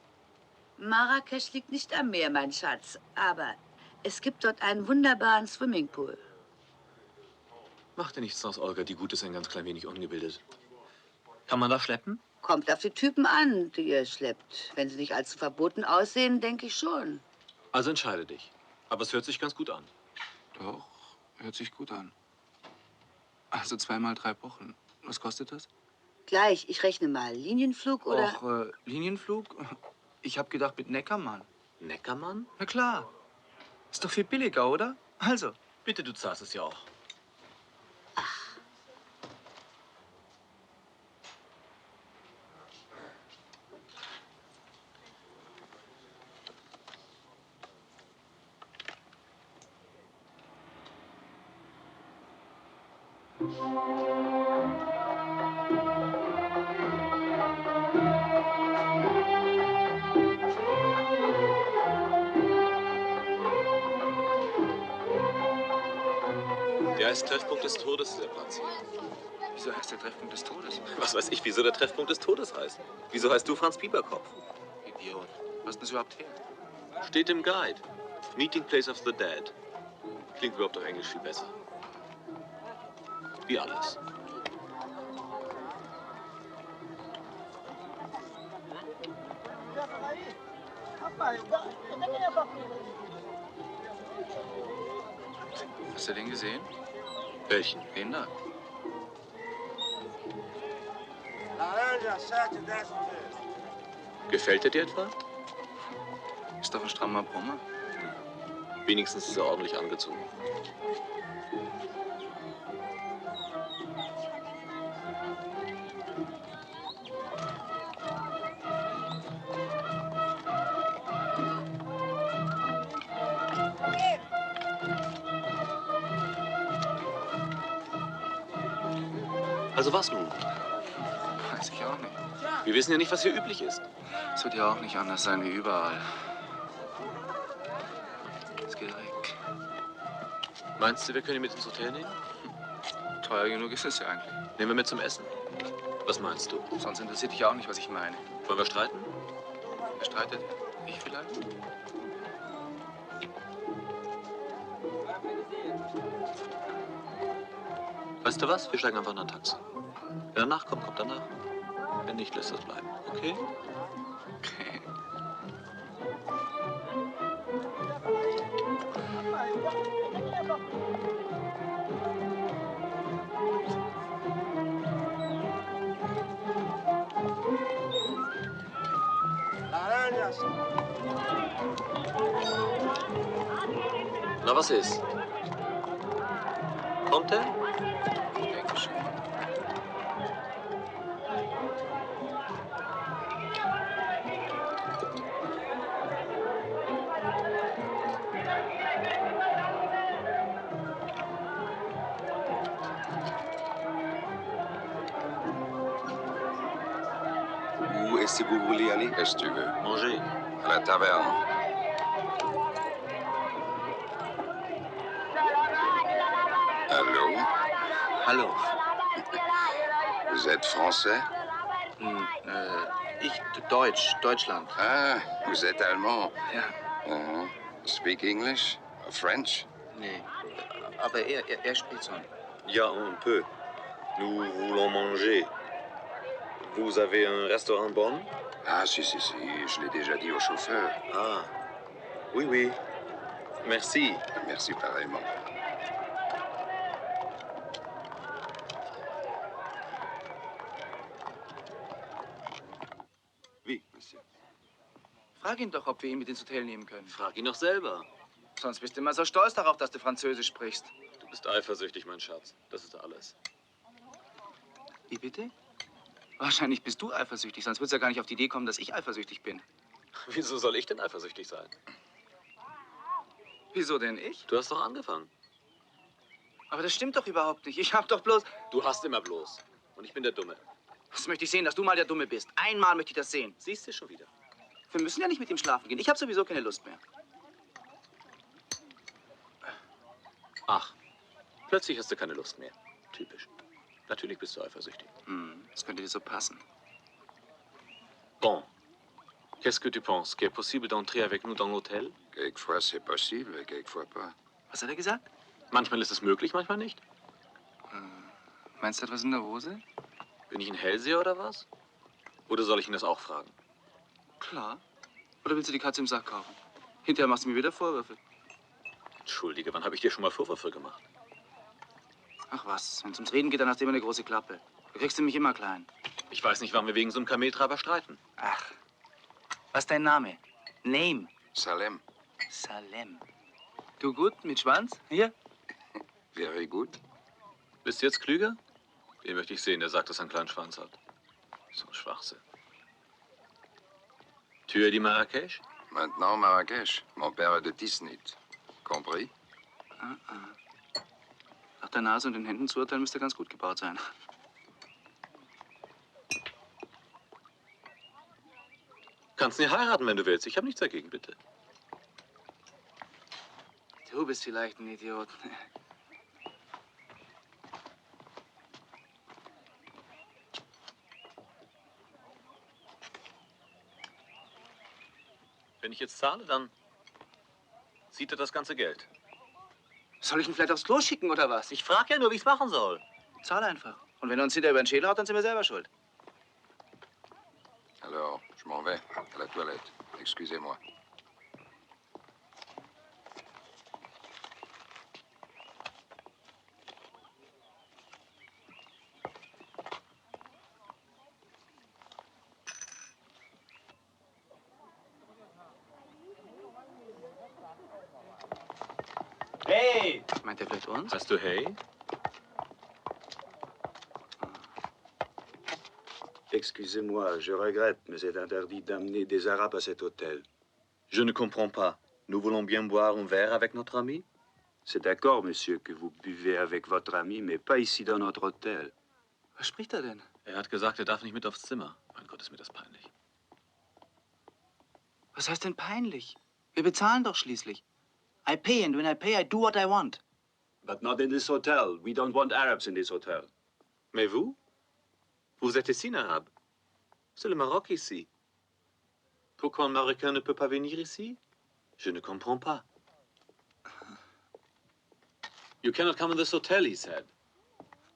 Marrakesch liegt nicht am Meer, mein Schatz. Aber es gibt dort einen wunderbaren Swimmingpool. Macht dir nichts draus, Olga. Die Gute ist ein ganz klein wenig ungebildet. Kann man da schleppen? Kommt auf die Typen an, die ihr schleppt. Wenn sie nicht allzu verboten aussehen, denke ich schon. Also entscheide dich. Aber es hört sich ganz gut an. Doch, hört sich gut an. Also 2 mal 3 Wochen. Was kostet das? Gleich, ich rechne mal. Linienflug oder... Och, Linienflug? Ich hab gedacht mit Neckermann. Neckermann? Na klar. Ist doch viel billiger, oder? Also. Bitte, du zahlst es ja auch. Der heißt Treffpunkt des Todes, dieser Platz hier. Wieso heißt der Treffpunkt des Todes? Was weiß ich, wieso der Treffpunkt des Todes heißt? Wieso heißt du Franz Pieperkopf? Idiot. Was ist denn das überhaupt her? Steht im Guide. Meeting Place of the Dead. Klingt überhaupt auf Englisch viel besser. Wie alles. Hast du den gesehen? Welchen? Den da. Gefällt er dir etwa? Ist doch ein strammer Brummer. Wenigstens ist er ordentlich angezogen. Also was nun? Weiß ich auch nicht. Wir wissen ja nicht, was hier üblich ist. Es wird ja auch nicht anders sein wie überall. Es geht weg. Meinst du, wir können ihn mit ins Hotel nehmen? Teuer genug ist es ja eigentlich. Nehmen wir mit zum Essen. Was meinst du? Sonst interessiert dich auch nicht, was ich meine. Wollen wir streiten? Wer streitet? Ich vielleicht? Weißt du was? Wir steigen einfach in ein Taxi. Wer danach kommt, kommt danach. Wenn nicht, lässt das bleiben. Okay? Okay. Na, was ist? Kommt er? Denke schon. Où est-ce que vous voulez aller? Qu'est-ce que tu veux? Manger. À la taverne. Allô? Hallo. Vous êtes français? Ich, Deutsch, Deutschland. Ah, vous êtes allemand? Ja. Speak English? French? Nee, aber er spricht so. Ja, un peu. Nous voulons manger. Vous avez un restaurant bon? Ah, si, je l'ai déjà dit au chauffeur. Ah, oui, oui. Merci. Merci pareillement. Wie, Monsieur? Frag ihn doch, ob wir ihn mit ins Hotel nehmen können. Frag ihn doch selber. Sonst bist du immer so stolz darauf, dass du Französisch sprichst. Du bist eifersüchtig, mein Schatz. Das ist alles. Wie bitte? Wahrscheinlich bist du eifersüchtig, sonst würdest du ja gar nicht auf die Idee kommen, dass ich eifersüchtig bin. Wieso soll ich denn eifersüchtig sein? Wieso denn ich? Du hast doch angefangen. Aber das stimmt doch überhaupt nicht. Ich hab doch bloß... Du hast immer bloß. Und ich bin der Dumme. Das möchte ich sehen, dass du mal der Dumme bist. Einmal möchte ich das sehen. Siehst du schon wieder. Wir müssen ja nicht mit ihm schlafen gehen. Ich habe sowieso keine Lust mehr. Ach, plötzlich hast du keine Lust mehr. Typisch. Natürlich bist du eifersüchtig. Das könnte dir so passen. Bon. Qu'est-ce que tu penses? Qu'il est possible d'entrer avec nous dans l'hôtel? Quelquefois c'est possible, quelquefois pas. Was hat er gesagt? Manchmal ist es möglich, manchmal nicht. Meinst du etwas in der Hose? Bin ich ein Hellseher oder was? Oder soll ich ihn das auch fragen? Klar. Oder willst du die Katze im Sack kaufen? Hinterher machst du mir wieder Vorwürfe. Entschuldige, wann habe ich dir schon mal Vorwürfe gemacht? Ach was, wenn es ums Reden geht, dann hast du immer eine große Klappe. Da kriegst du mich immer klein. Ich weiß nicht, warum wir wegen so einem Kameltreiber streiten. Ach, was ist dein Name? Name? Salem. Salem. Du gut mit Schwanz? Hier? Very good. Bist du jetzt klüger? Den möchte ich sehen, der sagt, dass er einen kleinen Schwanz hat. So ein Schwachsinn. Tu as dit Marrakech? Maintenant Marrakech. Mon père est de Tisnit. Compris? Ach, der Nase und den Händen zu urteilen, müsste er ganz gut gebaut sein. Kannst ihn heiraten, wenn du willst. Ich habe nichts dagegen, bitte. Du bist vielleicht ein Idiot. Wenn ich jetzt zahle, dann sieht er das ganze Geld. Soll ich ihn vielleicht aufs Klo schicken, oder was? Ich frage ja nur, wie ich es machen soll. Zahl einfach. Und wenn er uns hinterher über den Schädel haut, dann sind wir selber schuld. Alors, je m'en vais à la toilette. Excusez-moi. Hey! Meint er vielleicht uns? Hast du hey? Excusez-moi, je regrette, mais c'est interdit d'amener des Arabes à cet hôtel. Je ne comprends pas. Nous voulons bien boire un verre avec notre ami? C'est d'accord, monsieur, que vous buvez avec votre ami, mais pas ici dans notre hôtel. Was spricht er denn? Er hat gesagt, er darf nicht mit aufs Zimmer. Mein Gott, ist mir das peinlich. Was heißt denn peinlich? Wir bezahlen doch schließlich. I pay, and when I pay, I do what I want. But not in this hotel. We don't want Arabs in this hotel. Mais vous? Vous êtes ici, un arabe. C'est le Maroc ici. Pourquoi un Marocain ne peut pas venir ici? Je ne comprends pas. You cannot come in this hotel, he said.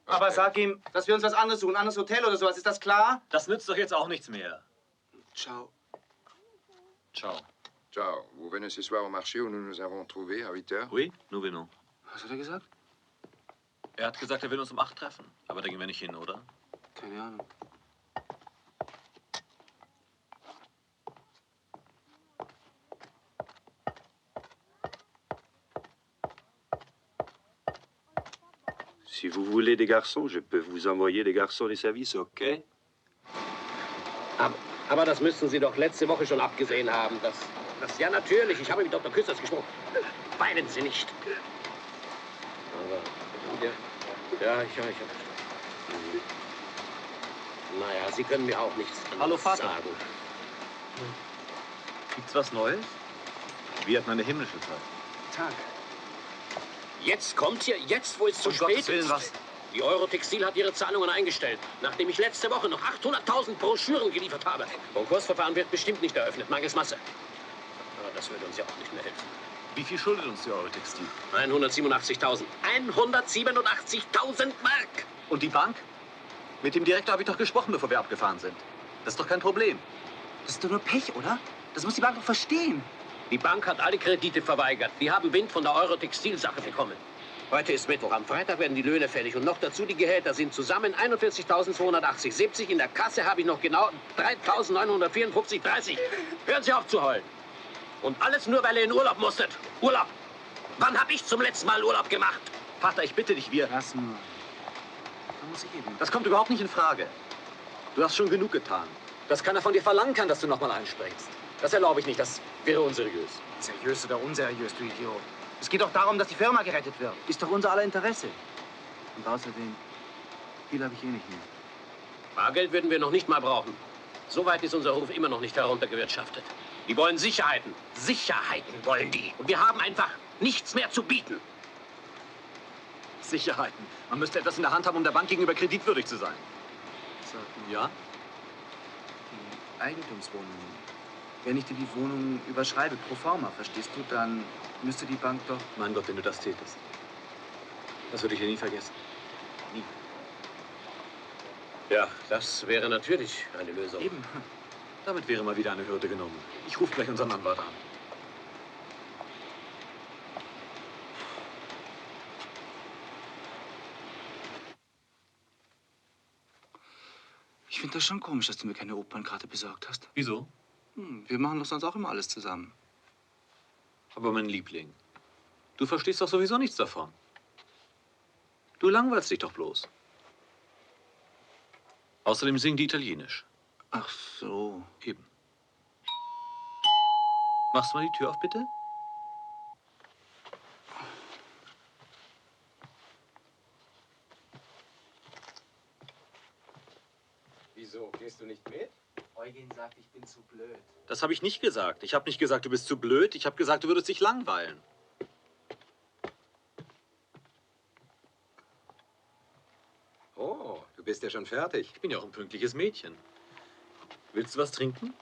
Aber sag ihm, dass wir uns was anderes suchen, ein anderes Hotel oder sowas. Ist das klar? Das nützt doch jetzt auch nichts mehr. Ciao. Ciao. Ciao. Vous venez ce soir au marché où nous nous avons trouvés à 8 heures? Oui, nous venons. Was hat er gesagt? Er hat gesagt, er will uns um 8 treffen. Aber da gehen wir nicht hin, oder? Keine Ahnung. Si vous voulez des garçons, je peux vous envoyer des garçons des services, okay? Aber das müssten Sie doch letzte Woche schon abgesehen haben. Das ja natürlich. Ich habe mit Dr. Küsters gesprochen. Weinen Sie nicht. Aber, ja, ich habe. Naja, Sie können mir auch nichts anderes Hallo, Vater. sagen. Gibt's was Neues? Wir hatten eine himmlische Zeit. Tag. Jetzt kommt ihr, jetzt, wo es zu spät Gottes Willen, ist. was? Die Eurotextil hat ihre Zahlungen eingestellt, nachdem ich letzte Woche noch 800.000 Broschüren geliefert habe. Konkursverfahren wird bestimmt nicht eröffnet, mangels Masse. Aber das würde uns ja auch nicht mehr helfen. Wie viel schuldet uns die Eurotextil? 187.000. 187.000 Mark! Und die Bank? Mit dem Direktor habe ich doch gesprochen, bevor wir abgefahren sind. Das ist doch kein Problem. Das ist doch nur Pech, oder? Das muss die Bank doch verstehen. Die Bank hat alle Kredite verweigert. Die haben Wind von der Eurotextil-Sache bekommen. Heute ist Mittwoch. Am Freitag werden die Löhne fällig. Und noch dazu die Gehälter sind zusammen 41.280,70. In der Kasse habe ich noch genau 3.954,30. Hören Sie auf zu heulen. Und alles nur, weil ihr in Urlaub musstet. Urlaub! Wann habe ich zum letzten Mal Urlaub gemacht? Vater, ich bitte dich, wir... Lass nur. Da muss ich eben. Das kommt überhaupt nicht in Frage. Du hast schon genug getan. Dass keiner von dir verlangen kann, dass du nochmal einspringst. Das erlaube ich nicht. Das wäre unseriös. Seriös oder unseriös, du Idiot. Es geht doch darum, dass die Firma gerettet wird. Ist doch unser aller Interesse. Und außerdem, viel habe ich eh nicht mehr. Bargeld würden wir noch nicht mal brauchen. So weit ist unser Hof immer noch nicht heruntergewirtschaftet. Die wollen Sicherheiten. Sicherheiten wollen die. Und wir haben einfach nichts mehr zu bieten. Sicherheiten. Man müsste etwas in der Hand haben, um der Bank gegenüber kreditwürdig zu sein. Sag mal, Ja? die Eigentumswohnungen. Wenn ich dir die Wohnung überschreibe, pro forma, verstehst du, dann müsste die Bank doch... Mein Gott, wenn du das tätest. Das würde ich dir nie vergessen. Nie. Ja, das wäre natürlich eine Lösung. Eben. Damit wäre mal wieder eine Hürde genommen. Ich rufe gleich unseren Anwalt an. Ich finde das schon komisch, dass du mir keine Opernkarte besorgt hast. Wieso? Wir machen doch sonst auch immer alles zusammen. Aber mein Liebling, du verstehst doch sowieso nichts davon. Du langweilst dich doch bloß. Außerdem singen die Italienisch. Ach so. Eben. Machst du mal die Tür auf, bitte? Eugen sagt, ich bin zu blöd. Das habe ich nicht gesagt. Ich habe nicht gesagt, du bist zu blöd. Ich habe gesagt, du würdest dich langweilen. Oh, du bist ja schon fertig. Ich bin ja auch ein pünktliches Mädchen. Willst du was trinken?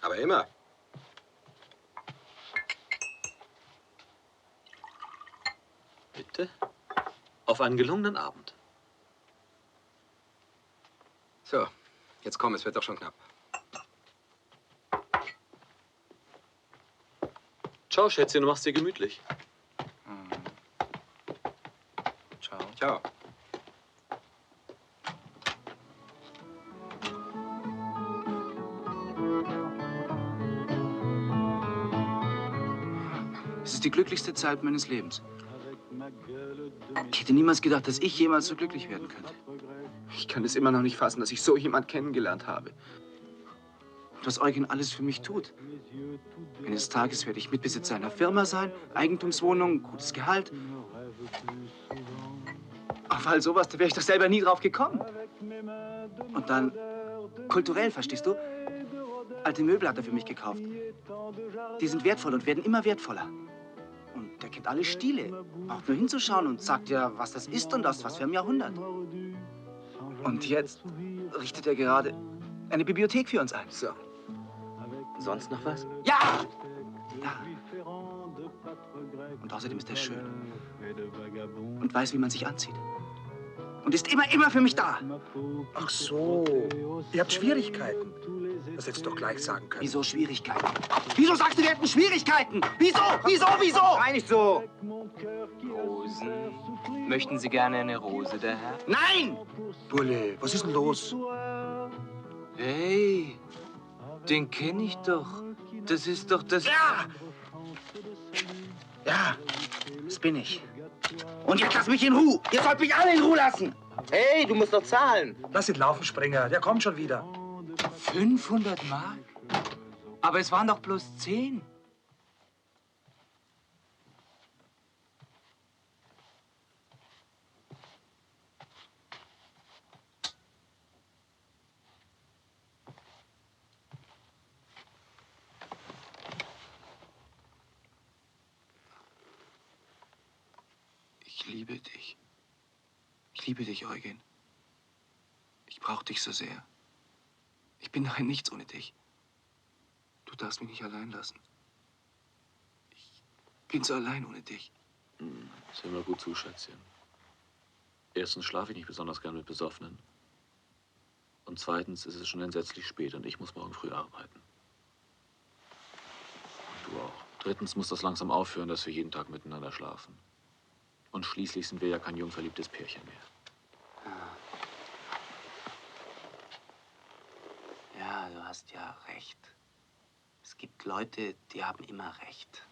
Aber immer. Bitte. Auf einen gelungenen Abend. So, jetzt komm, es wird doch schon knapp. Ciao, Schätzchen, du machst dir gemütlich. Ciao. Ciao. Es ist die glücklichste Zeit meines Lebens. Ich hätte niemals gedacht, dass ich jemals so glücklich werden könnte. Ich kann es immer noch nicht fassen, dass ich so jemand kennengelernt habe. Und was Eugen alles für mich tut. Eines Tages werde ich Mitbesitzer einer Firma sein, Eigentumswohnung, gutes Gehalt. Auf all sowas, da wäre ich doch selber nie drauf gekommen. Und dann kulturell, verstehst du? Alte Möbel hat er für mich gekauft. Die sind wertvoll und werden immer wertvoller. Und der kennt alle Stile. Braucht nur hinzuschauen und sagt ja, was das ist und aus was für einem Jahrhundert. Und jetzt richtet er gerade eine Bibliothek für uns ein. So. Sonst noch was? Ja! Ja. Und außerdem ist er schön. Und weiß, wie man sich anzieht. Und ist immer für mich da. Ach so. Ihr habt Schwierigkeiten. Das hättest du doch gleich sagen können. Wieso Schwierigkeiten? Wieso sagst du, wir hätten Schwierigkeiten? Wieso? Sei nicht so! Rosen. Möchten Sie gerne eine Rose, der Herr? Nein! Bulle, was ist denn los? Hey, den kenne ich doch. Das ist doch das... Ja! Ja, das bin ich. Und jetzt lass mich in Ruhe. Ihr sollt mich alle in Ruhe lassen. Hey, du musst doch zahlen. Lass ihn laufen, Springer. Der kommt schon wieder. 500 Mark? Aber es waren doch bloß 10. Ich liebe dich. Ich liebe dich, Eugen. Ich brauche dich so sehr. Ich bin doch ein Nichts ohne dich. Du darfst mich nicht allein lassen. Ich bin so allein ohne dich. Das hör mal gut zu, Schätzchen. Erstens schlafe ich nicht besonders gern mit Besoffenen. Und zweitens ist es schon entsetzlich spät und ich muss morgen früh arbeiten. Und du auch. Drittens muss das langsam aufhören, dass wir jeden Tag miteinander schlafen. Und schließlich sind wir ja kein jungverliebtes Pärchen mehr. Ja, du hast ja recht. Es gibt Leute, die haben immer recht.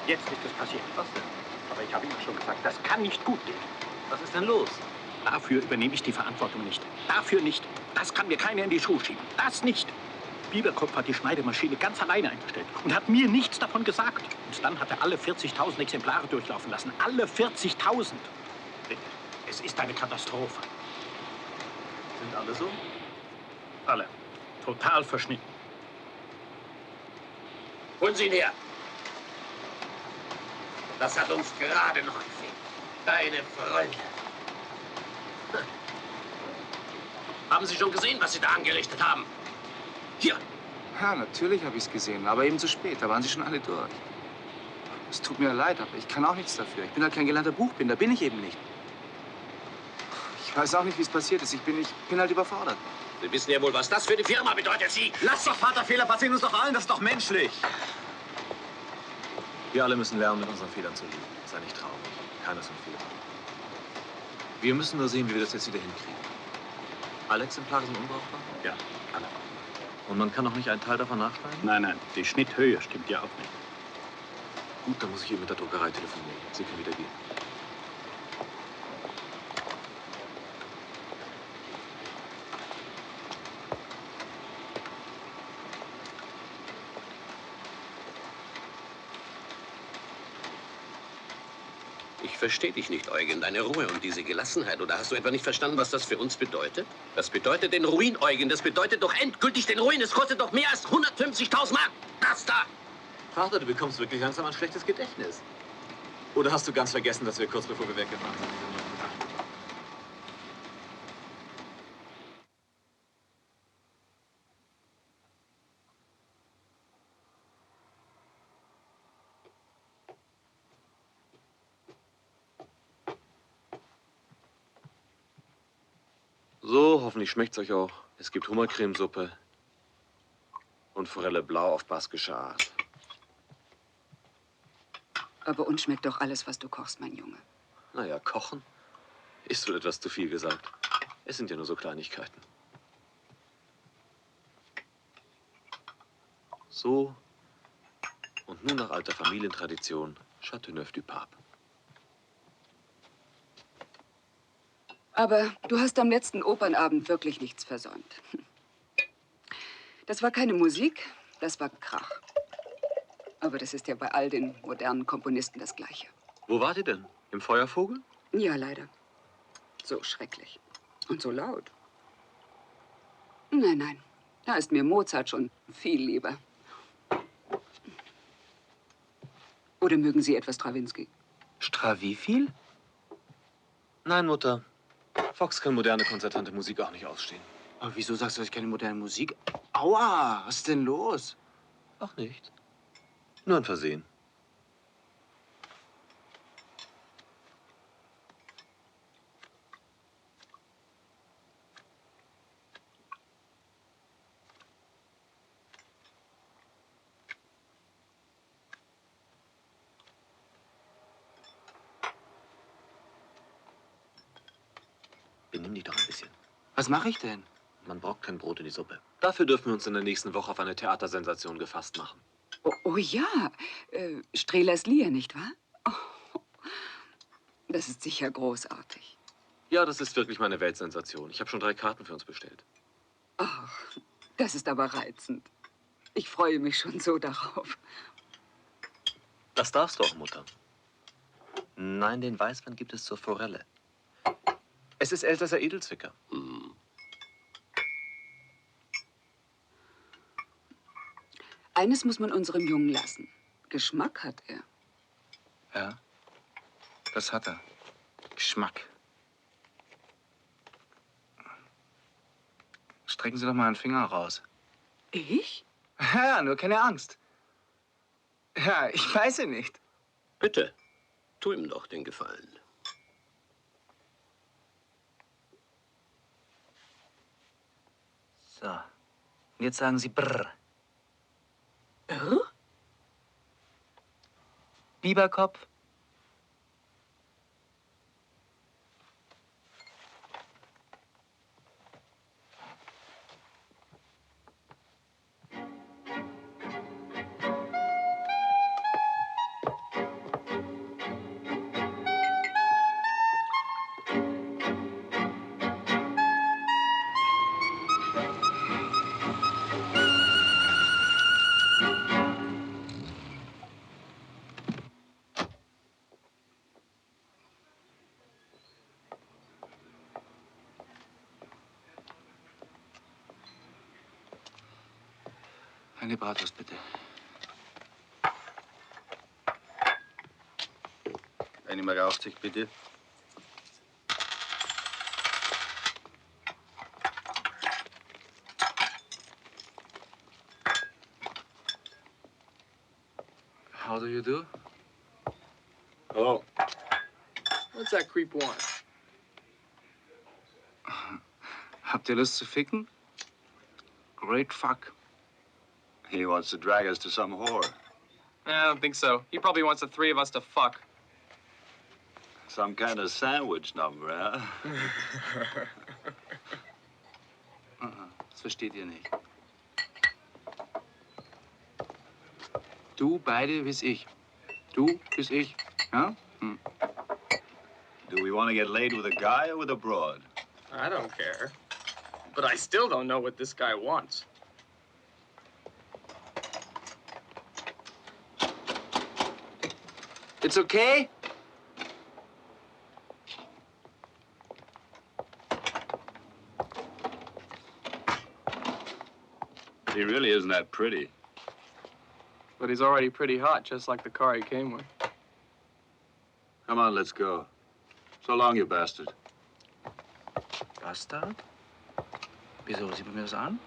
Jetzt ist es passiert. Was denn? Aber ich habe Ihnen schon gesagt, das kann nicht gut gehen. Was ist denn los? Dafür übernehme ich die Verantwortung nicht. Dafür nicht. Das kann mir keiner in die Schuhe schieben. Das nicht. Bieberkopf hat die Schneidemaschine ganz alleine eingestellt und hat mir nichts davon gesagt. Und dann hat er alle 40.000 Exemplare durchlaufen lassen. Alle 40.000. Es ist eine Katastrophe. Sind alle so? Alle. Total verschnitten. Holen Sie ihn her. Das hat uns gerade noch gefehlt. Deine Freunde. Haben Sie schon gesehen, was Sie da angerichtet haben? Hier. Ja, natürlich habe ich es gesehen, aber eben zu spät. Da waren sie schon alle durch. Es tut mir leid, aber ich kann auch nichts dafür. Ich bin halt kein gelernter Buchbinder, bin ich eben nicht. Ich weiß auch nicht, wie es passiert ist. Ich bin halt überfordert. Sie wissen ja wohl, was das für die Firma bedeutet, Sie. Lass doch Vaterfehler passieren uns doch allen, das ist doch menschlich. Wir alle müssen lernen, mit unseren Fehlern zu leben. Sei nicht traurig. Keiner ist ein Fehler. Wir müssen nur sehen, wie wir das jetzt wieder hinkriegen. Alle Exemplare sind unbrauchbar? Ja, alle. Und man kann auch nicht einen Teil davon nachschneiden? Nein, nein, die Schnitthöhe stimmt ja auch nicht. Gut, dann muss ich eben mit der Druckerei telefonieren. Sie können wieder gehen. Ich verstehe dich nicht, Eugen. Deine Ruhe und diese Gelassenheit. Oder hast du etwa nicht verstanden, was das für uns bedeutet? Das bedeutet den Ruin, Eugen. Das bedeutet doch endgültig den Ruin. Es kostet doch mehr als 150.000 Mark. Das da! Vater, du bekommst wirklich langsam ein schlechtes Gedächtnis. Oder hast du ganz vergessen, dass wir kurz bevor wir weggefahren sind, diese neuen Sachen gemacht haben? So, hoffentlich schmeckt's euch auch. Es gibt Hummercremesuppe und Forelle blau auf baskische Art. Aber uns schmeckt doch alles, was du kochst, mein Junge. Naja, kochen ist wohl etwas zu viel gesagt. Es sind ja nur so Kleinigkeiten. So, und nun nach alter Familientradition Châteauneuf-du-Pape. Aber du hast am letzten Opernabend wirklich nichts versäumt. Das war keine Musik, das war Krach. Aber das ist ja bei all den modernen Komponisten das Gleiche. Wo wart ihr denn? Im Feuervogel? Ja, leider. So schrecklich. Und so laut. Nein, nein. Da ist mir Mozart schon viel lieber. Oder mögen Sie etwas Strawinsky? Strawifil? Nein, Mutter. Fox kann moderne konzertante Musik auch nicht ausstehen. Aber wieso sagst du, ich keine moderne Musik? Aua, was ist denn los? Ach, nicht. Nur ein Versehen. Benimm dich doch ein bisschen. Was mache ich denn? Man braucht kein Brot in die Suppe. Dafür dürfen wir uns in der nächsten Woche auf eine Theatersensation gefasst machen. Oh ja, Strehlers Lier, nicht wahr? Oh, das ist sicher großartig. Ja, das ist wirklich meine Weltsensation. Ich habe schon 3 Karten für uns bestellt. Ach, das ist aber reizend. Ich freue mich schon so darauf. Das darfst du auch, Mutter. Nein, den Weißwein gibt es zur Forelle. Es ist Elsässer Edelzwicker. Eines muss man unserem Jungen lassen. Geschmack hat er. Ja, das hat er. Geschmack. Strecken Sie doch mal einen Finger raus. Ich? Ja, nur keine Angst. Ja, ich weiß ja nicht. Bitte, tu ihm doch den Gefallen. So. Und jetzt sagen Sie Brrr. Biberkopf. Eine Bratwurst, bitte. Eine Mark 80, bitte. How do you do? Hello. What's that creep want? Habt ihr Lust zu ficken? Great fuck. He wants to drag us to some whore. I don't think so. He probably wants the 3 of us to fuck. Some kind of sandwich number, huh? Das versteht ihr nicht. Du beide bis ich. Du bis ich. Ja? Hm. Do we want to get laid with a guy or with a broad? I don't care. But I still don't know what this guy wants. It's okay? He really isn't that pretty. But he's already pretty hot, just like the car he came with. Come on, let's go. So long, you bastard. Bastard? Wieso? Sieht man mir das an?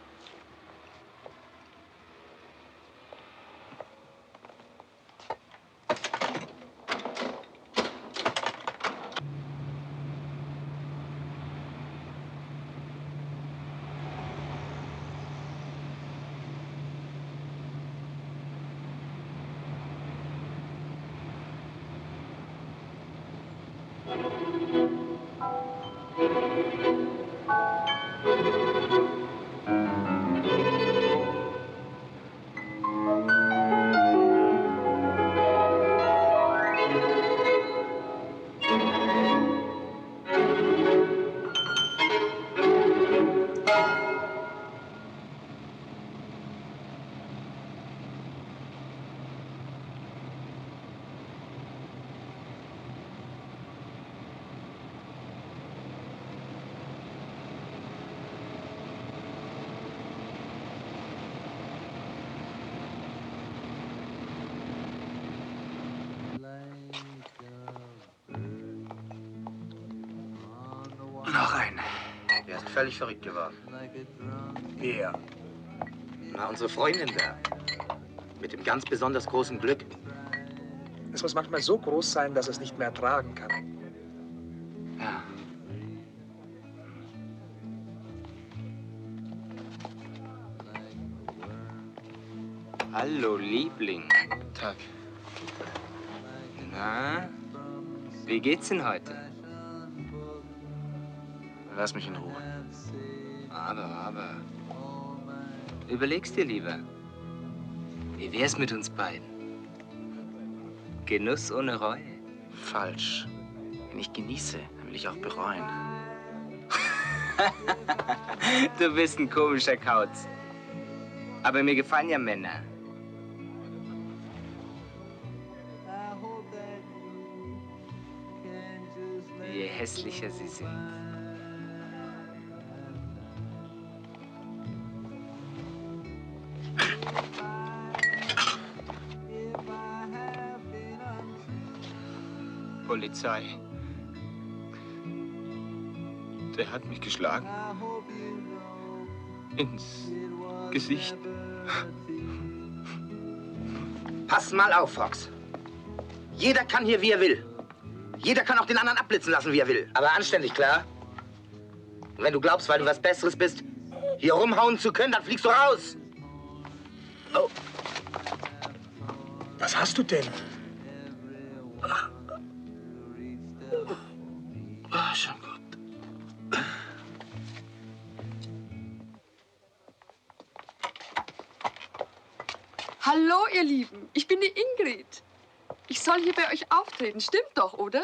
Noch ein. Der ist völlig verrückt geworden. Wer? Na, unsere Freundin da. Mit dem ganz besonders großen Glück. Es muss manchmal so groß sein, dass es nicht mehr ertragen kann. Ja. Hallo, Liebling. Tag. Na, wie geht's denn heute? Lass mich in Ruhe. Aber. Überleg's dir lieber. Wie wär's mit uns beiden? Genuss ohne Reue. Falsch. Wenn ich genieße, dann will ich auch bereuen. Du bist ein komischer Kauz. Aber mir gefallen ja Männer. Je hässlicher sie sind. Polizei. Der hat mich geschlagen. Ins Gesicht. Pass mal auf, Fox. Jeder kann hier, wie er will. Jeder kann auch den anderen abblitzen lassen, wie er will. Aber anständig, klar? Und wenn du glaubst, weil du was Besseres bist, hier rumhauen zu können, dann fliegst du raus. Oh. Was hast du denn? Ah, schon gut. Hallo, ihr Lieben. Ich bin die Ingrid. Ich soll hier bei euch auftreten. Stimmt doch, oder?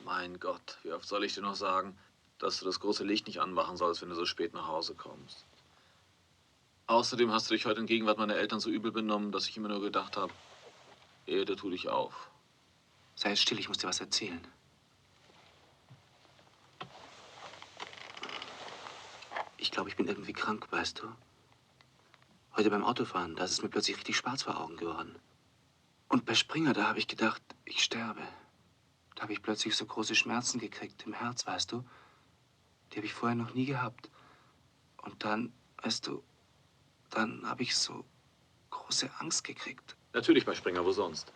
Mein Gott, wie oft soll ich dir noch sagen, dass du das große Licht nicht anmachen sollst, wenn du so spät nach Hause kommst? Außerdem hast du dich heute in Gegenwart meiner Eltern so übel benommen, dass ich immer nur gedacht habe, Ede, tu dich auf. Sei jetzt still, ich muss dir was erzählen. Ich glaube, ich bin irgendwie krank, weißt du? Heute beim Autofahren, da ist es mir plötzlich richtig schwarz vor Augen geworden. Und bei Springer, da habe ich gedacht, ich sterbe. Da habe ich plötzlich so große Schmerzen gekriegt im Herz, weißt du? Die habe ich vorher noch nie gehabt. Und dann, weißt du, dann habe ich so große Angst gekriegt. Natürlich bei Springer, wo sonst?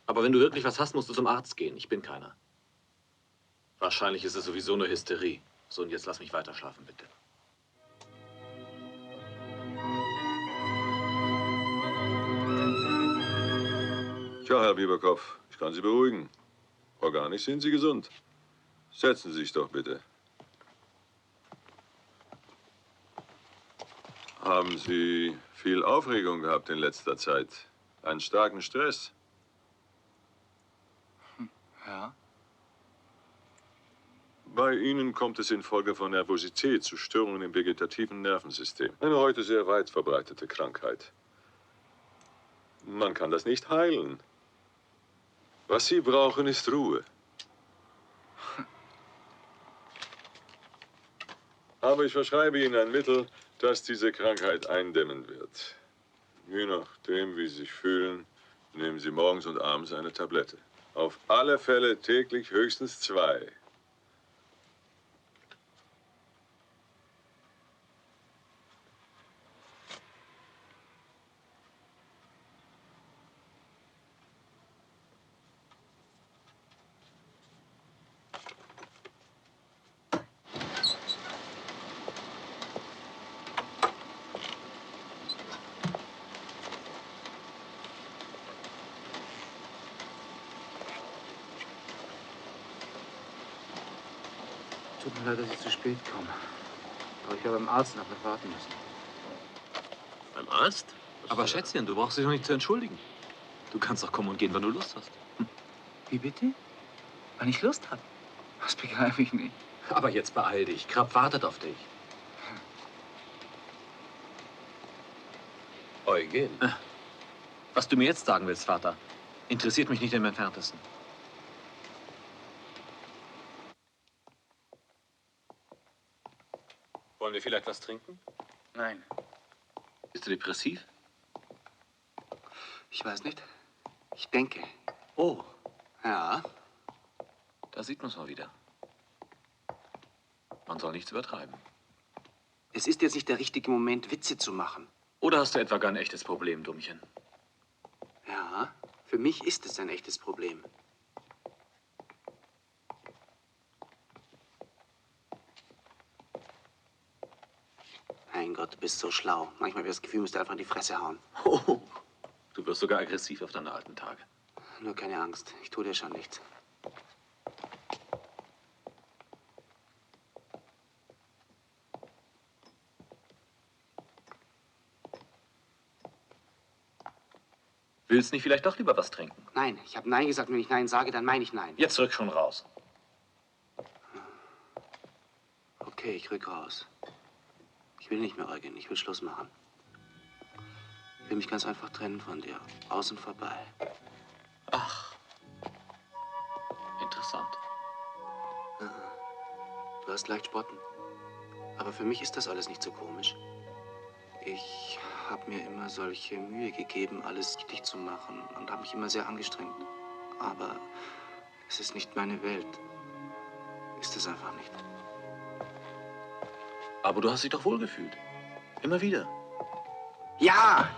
Aber wenn du wirklich was hast, musst du zum Arzt gehen. Ich bin keiner. Wahrscheinlich ist es sowieso nur Hysterie. So, und jetzt lass mich weiter schlafen, bitte. Tja, Herr Bieberkopf, ich kann Sie beruhigen. Organisch sind Sie gesund. Setzen Sie sich doch bitte. Haben Sie viel Aufregung gehabt in letzter Zeit? Einen starken Stress? Ja. Bei Ihnen kommt es infolge von Nervosität zu Störungen im vegetativen Nervensystem. Eine heute sehr weit verbreitete Krankheit. Man kann das nicht heilen. Was Sie brauchen, ist Ruhe. Aber ich verschreibe Ihnen ein Mittel, das diese Krankheit eindämmen wird. Je nachdem, wie Sie sich fühlen, nehmen Sie morgens und abends eine Tablette. Auf alle Fälle täglich höchstens 2. Tut mir leid, dass ich zu spät komme. Aber ich habe beim Arzt noch warten müssen. Beim Arzt? Aber Schätzchen, du brauchst dich doch nicht zu entschuldigen. Du kannst doch kommen und gehen, wann du Lust hast. Wie bitte? Wann ich Lust habe? Das begreife ich nicht. Aber jetzt beeil dich. Krab wartet auf dich. Eugen. Was du mir jetzt sagen willst, Vater, interessiert mich nicht im Entferntesten. Wollen wir vielleicht was trinken? Nein. Bist du depressiv? Ich weiß nicht. Ich denke. Oh. Ja. Da sieht man es mal wieder. Man soll nichts übertreiben. Es ist jetzt nicht der richtige Moment, Witze zu machen. Oder hast du etwa gar ein echtes Problem, Dummchen? Ja, für mich ist es ein echtes Problem. Mein Gott, du bist so schlau. Manchmal habe ich das Gefühl, du musst einfach in die Fresse hauen. Oh, du wirst sogar aggressiv auf deine alten Tage. Nur keine Angst, ich tue dir schon nichts. Willst nicht vielleicht doch lieber was trinken? Nein, ich habe Nein gesagt. Wenn ich Nein sage, dann meine ich Nein. Jetzt rück schon raus. Okay, ich rück raus. Ich will nicht mehr, Eugen. Ich will Schluss machen. Ich will mich ganz einfach trennen von dir. Aus und vorbei. Ach. Interessant. Du hast leicht spotten. Aber für mich ist das alles nicht so komisch. Ich habe mir immer solche Mühe gegeben, alles richtig zu machen und habe mich immer sehr angestrengt. Aber es ist nicht meine Welt. Ist es einfach nicht. Aber du hast dich doch wohlgefühlt. Immer wieder. Ja,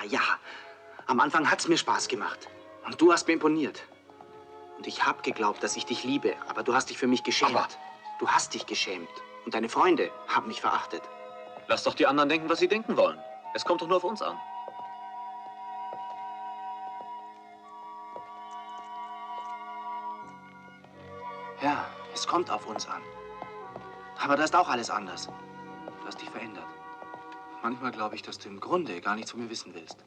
ja. Am Anfang hat's mir Spaß gemacht. Und du hast mir imponiert. Und ich habe geglaubt, dass ich dich liebe. Aber du hast dich für mich geschämt. Du hast dich geschämt. Und deine Freunde haben mich verachtet. Lass doch die anderen denken, was sie denken wollen. Es kommt doch nur auf uns an. Ja, es kommt auf uns an. Aber da ist auch alles anders. Du hast dich verändert. Manchmal glaube ich, dass du im Grunde gar nichts von mir wissen willst.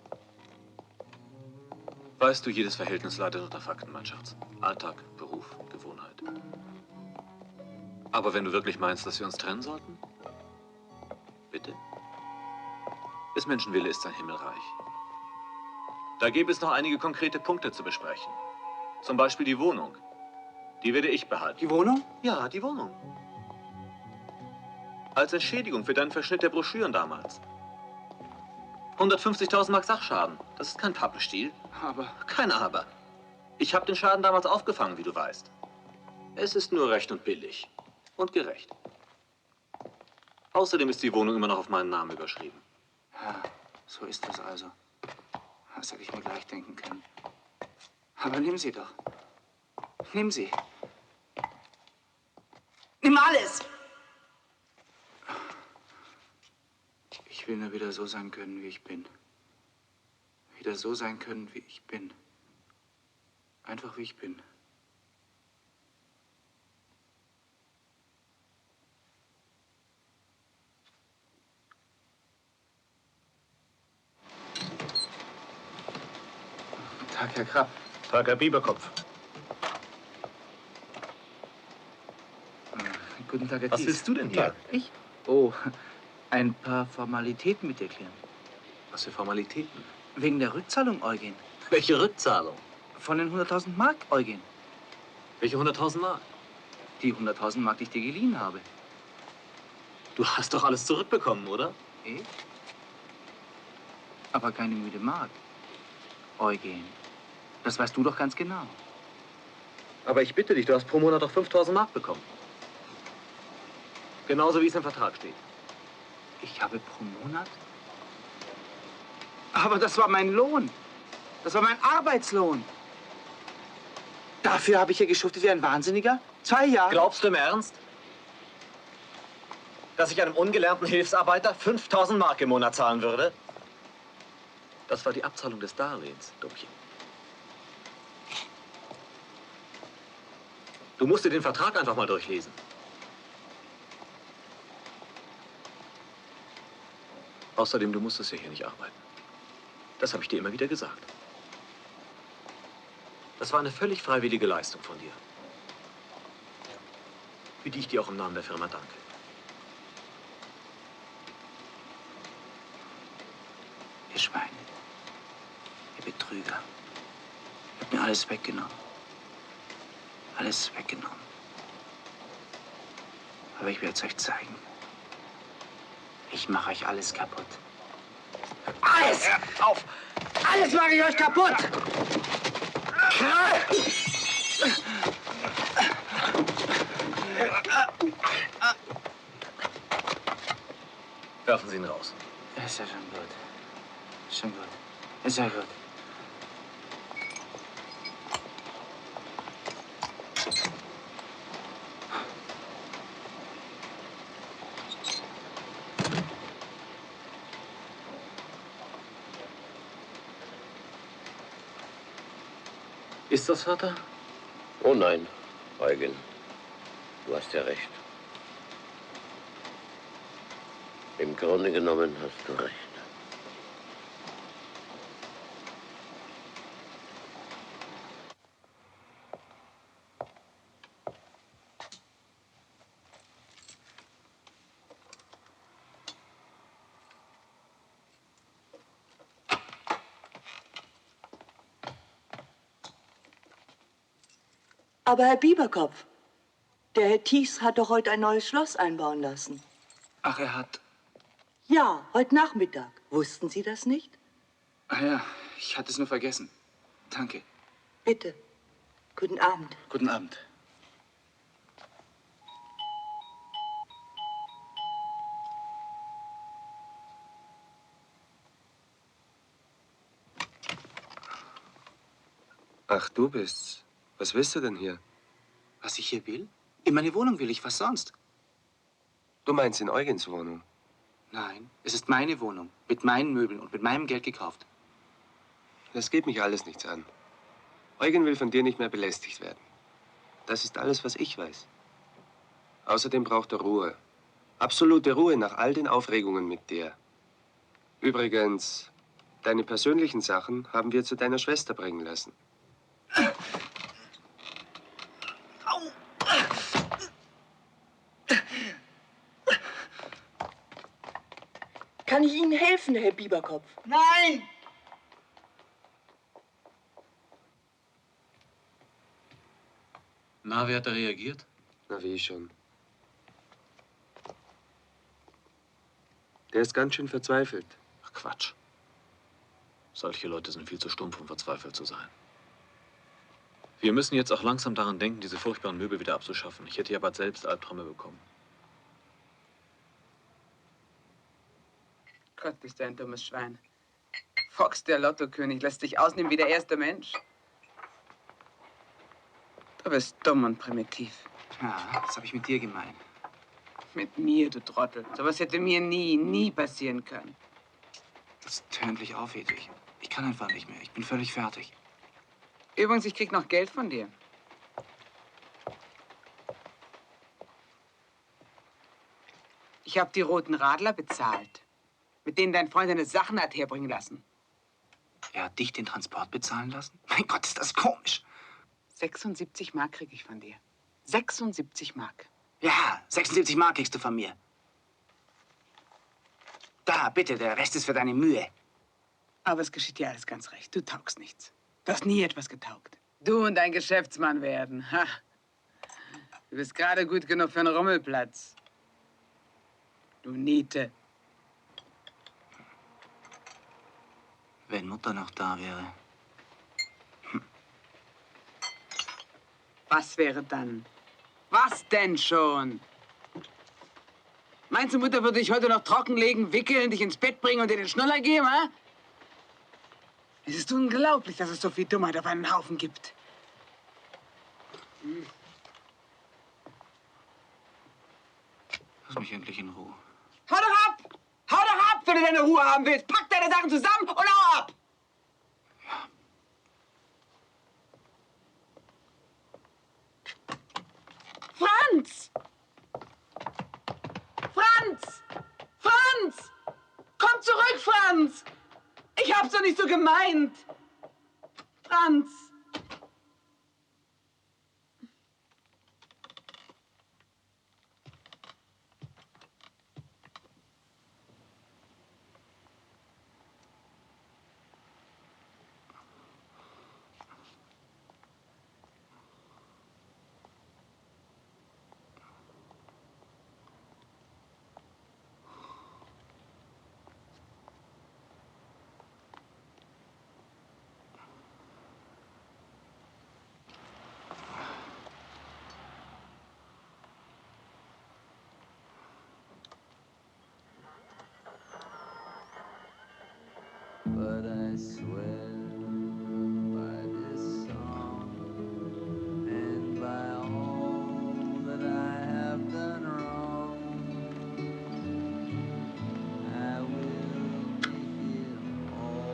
Weißt du, jedes Verhältnis leidet unter Fakten, mein Schatz. Alltag, Beruf, Gewohnheit. Aber wenn du wirklich meinst, dass wir uns trennen sollten? Bitte? Des Menschen Wille ist sein Himmelreich. Da gäbe es noch einige konkrete Punkte zu besprechen. Zum Beispiel die Wohnung. Die werde ich behalten. Die Wohnung? Ja, die Wohnung. Als Entschädigung für deinen Verschnitt der Broschüren damals. 150.000 Mark Sachschaden. Das ist kein Pappenstiel. Aber... Kein Aber. Ich habe den Schaden damals aufgefangen, wie du weißt. Es ist nur recht und billig. Und gerecht. Außerdem ist die Wohnung immer noch auf meinen Namen überschrieben. Ja, so ist das also. Das hätte ich mir gleich denken können. Aber nimm sie doch. Nimm sie. Nimm alles! Ich will nur wieder so sein können, wie ich bin. Wieder so sein können, wie ich bin. Einfach wie ich bin. Herr Krapp. Tag, Herr Bieberkopf. Guten Tag, Herr Was Thies. willst du denn hier? Tag. Ich? Oh, ein paar Formalitäten mit dir klären. Was für Formalitäten? Wegen der Rückzahlung, Eugen. Welche Rückzahlung? Von den 100.000 Mark, Eugen. Welche 100.000 Mark? Die 100.000 Mark, die ich dir geliehen habe. Du hast doch alles zurückbekommen, oder? Ich? Aber keine müde Mark. Eugen, das weißt du doch ganz genau. Aber ich bitte dich, du hast pro Monat doch 5.000 Mark bekommen. Genauso wie es im Vertrag steht. Ich habe pro Monat? Aber das war mein Lohn. Das war mein Arbeitslohn. Dafür habe ich hier geschuftet wie ein Wahnsinniger. 2 Jahre. Glaubst du im Ernst, dass ich einem ungelernten Hilfsarbeiter 5.000 Mark im Monat zahlen würde? Das war die Abzahlung des Darlehens, Dummchen. Du musst dir den Vertrag einfach mal durchlesen. Außerdem, du musstest ja hier nicht arbeiten. Das habe ich dir immer wieder gesagt. Das war eine völlig freiwillige Leistung von dir. Für die ich dir auch im Namen der Firma danke. Ihr Schweine. Ihr Betrüger. Ihr habt mir alles weggenommen. Alles weggenommen. Aber ich werde es euch zeigen. Ich mache euch alles kaputt. Alles! Auf! Alles mache ich euch kaputt! Werfen Sie ihn raus. Ist ja schon gut. Ist schon gut. Ist ja gut. Ist das, Vater? Oh nein, Eugen. Du hast ja recht. Im Grunde genommen hast du recht. Aber Herr Bieberkopf, der Herr Thies hat doch heute ein neues Schloss einbauen lassen. Ach, er hat... Ja, heute Nachmittag. Wussten Sie das nicht? Ah ja, ich hatte es nur vergessen. Danke. Bitte. Guten Abend. Guten Abend. Ach, du bist's. Was willst du denn hier? Was ich hier will? In meine Wohnung will ich, was sonst? Du meinst in Eugens Wohnung? Nein, es ist meine Wohnung. Mit meinen Möbeln und mit meinem Geld gekauft. Das geht mich alles nichts an. Eugen will von dir nicht mehr belästigt werden. Das ist alles, was ich weiß. Außerdem braucht er Ruhe. Absolute Ruhe nach all den Aufregungen mit dir. Übrigens, deine persönlichen Sachen haben wir zu deiner Schwester bringen lassen. Kann ich Ihnen helfen, Herr Bieberkopf? Nein! Na, wie hat er reagiert? Na, wie schon. Der ist ganz schön verzweifelt. Ach, Quatsch. Solche Leute sind viel zu stumpf, um verzweifelt zu sein. Wir müssen jetzt auch langsam daran denken, diese furchtbaren Möbel wieder abzuschaffen. Ich hätte ja bald selbst Albträume bekommen. Gott, bist du ein dummes Schwein. Fox, der Lottokönig, lässt dich ausnehmen wie der erste Mensch. Du bist dumm und primitiv. Ja, das habe ich mit dir gemeint. Mit mir, du Trottel. Sowas hätte mir nie passieren können. Das tönt mich auf, Hedwig. Ich kann einfach nicht mehr. Ich bin völlig fertig. Übrigens, ich krieg noch Geld von dir. Ich habe die roten Radler bezahlt, mit denen dein Freund deine Sachen hat herbringen lassen. Er hat dich den Transport bezahlen lassen? Mein Gott, ist das komisch. 76 Mark krieg ich von dir. 76 Mark. Ja, 76 Mark kriegst du von mir. Da, bitte, der Rest ist für deine Mühe. Aber es geschieht dir alles ganz recht. Du taugst nichts. Du hast nie etwas getaugt. Du und dein Geschäftsmann werden. Ha. Du bist gerade gut genug für einen Rummelplatz. Du Niete. Wenn Mutter noch da wäre. Was wäre dann? Was denn schon? Meinst du, Mutter würde dich heute noch trockenlegen, wickeln, dich ins Bett bringen und dir den Schnuller geben, ha? Es ist unglaublich, dass es so viel Dummheit auf einen Haufen gibt. Lass mich endlich in Ruhe. Hau doch ab! Hau doch ab, wenn du deine Ruhe haben willst! Pack deine Sachen zusammen und hau ab! Franz! Franz! Franz! Komm zurück, Franz! Ich hab's doch nicht so gemeint! Franz! But I swear by this song and by all that I have done wrong, I will make it all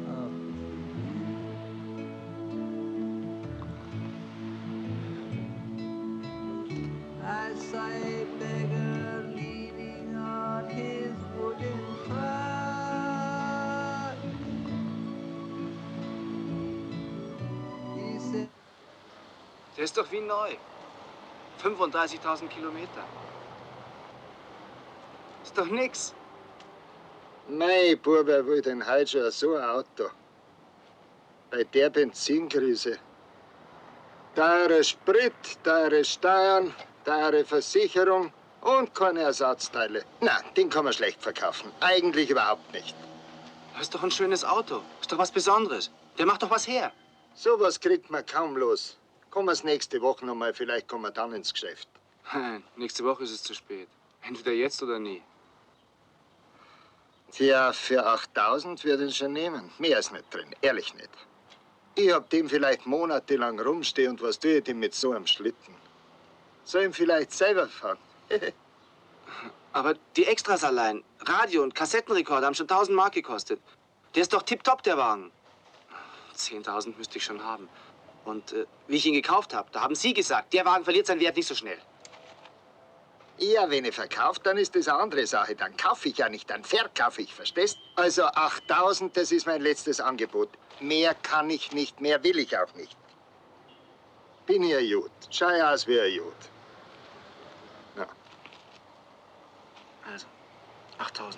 up to you. I saw a beggar leaning on his wooden cross. Der ist doch wie neu. 35.000 Kilometer. Ist doch nix. Mei, Bub, wer will denn heute schon so ein Auto? Bei der Benzinkrise. Teure Sprit, teure Steuern, teure Versicherung und keine Ersatzteile. Na, den kann man schlecht verkaufen. Eigentlich überhaupt nicht. Das ist doch ein schönes Auto. Ist doch was Besonderes. Der macht doch was her. Sowas kriegt man kaum los. Kommen wir's nächste Woche noch mal, vielleicht kommen wir dann ins Geschäft. Nein, nächste Woche ist es zu spät. Entweder jetzt oder nie. Tja, für 8.000 würde ich schon nehmen. Mehr ist nicht drin, ehrlich nicht. Ich hab dem vielleicht monatelang rumstehen und was tue ich dem mit so einem Schlitten? Soll ihm vielleicht selber fahren? Aber die Extras allein, Radio und Kassettenrekorder haben schon 1.000 Mark gekostet. Der ist doch tipptopp, der Wagen. 10.000 müsste ich schon haben. Und wie ich ihn gekauft habe, da haben Sie gesagt, der Wagen verliert seinen Wert nicht so schnell. Ja, wenn ich verkaufe, dann ist das eine andere Sache. Dann kaufe ich ja nicht, dann verkaufe ich, verstehst? Also 8.000, das ist mein letztes Angebot. Mehr kann ich nicht, mehr will ich auch nicht. Bin ja gut, schau ja aus wie ein Jud. Ja. Also, 8.000.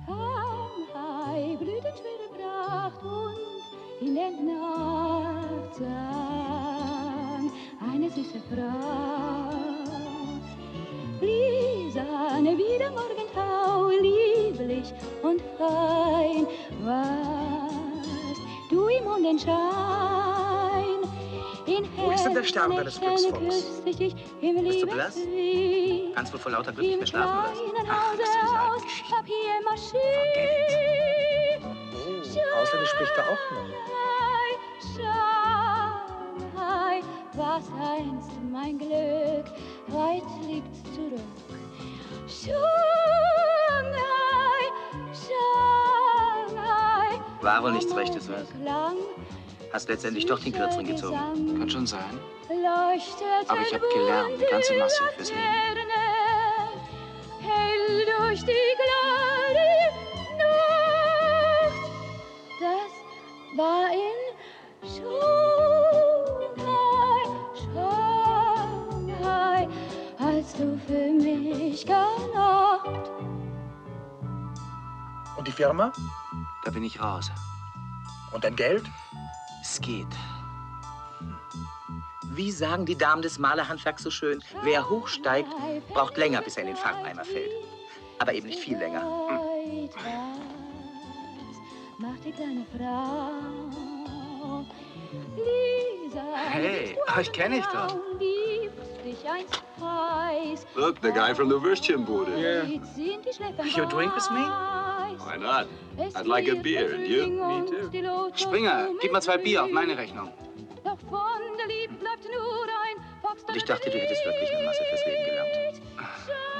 Shanghai blühte schwere Pracht und in der Nacht sang eine süße Frau. Blies eine wie der Morgentau, lieblich und fein, warst du im Mondenschein. Wo ist denn der Stern deines Glücks, Fox? Bist du blass? Kannst wohl vor lauter Glück nicht mehr schlafen, oder? Ach, das ist diese alte Geschichte. Oh, Ausländisch spricht er auch noch. Shanghai, was einst mein Glück, weit liegt zurück. Shanghai, Shanghai. War wohl nichts Rechtes, was? Klang Hast letztendlich doch den Kürzeren gezogen. Kann schon sein. leuchtet Aber ich habe gelernt, eine ganze Masse fürs Leben. Hell durch die klare Nacht. Das war in Shanghai, als du für mich gelacht. Und die Firma? Da bin ich raus. Und dein Geld? Es geht. Wie sagen die Damen des Malerhandwerks so schön, wer hochsteigt, braucht länger, bis er in den Farbeimer fällt. Aber eben nicht viel länger. Macht die kleine Frau. Lisa, Hey, euch kenne ich doch. liebst dich einst heiß. Look, the guy from the Würstchenbude. Sind die Schläfer You drink with me? Why not? I'd like a beer, and you? Me too. Springer, gib mal 2 Bier auf meine Rechnung. Doch von der Liebe bleibt nur ein Fox. Und ich dachte, du hättest wirklich eine Masse fürs Leben gelernt.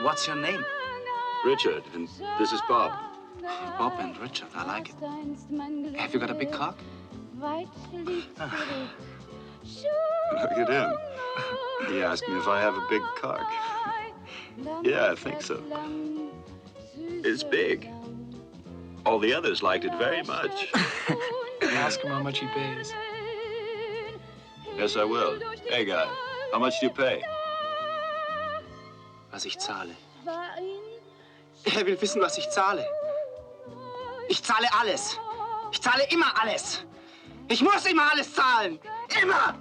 What's your name? Richard, and this is Bob. Bob and Richard, I like it. Have you got a big cock? Weit liegt zurück. Look at him. He asked me if I have a big cock. Yeah, I think so. It's big. All the others liked it very much. Ask him how much he pays. Yes, I will. Hey, guy, how much do you pay? Was ich zahle. Er will wissen, was ich zahle. Ich zahle alles. Ich zahle immer alles. Ich muss immer alles zahlen. Immer!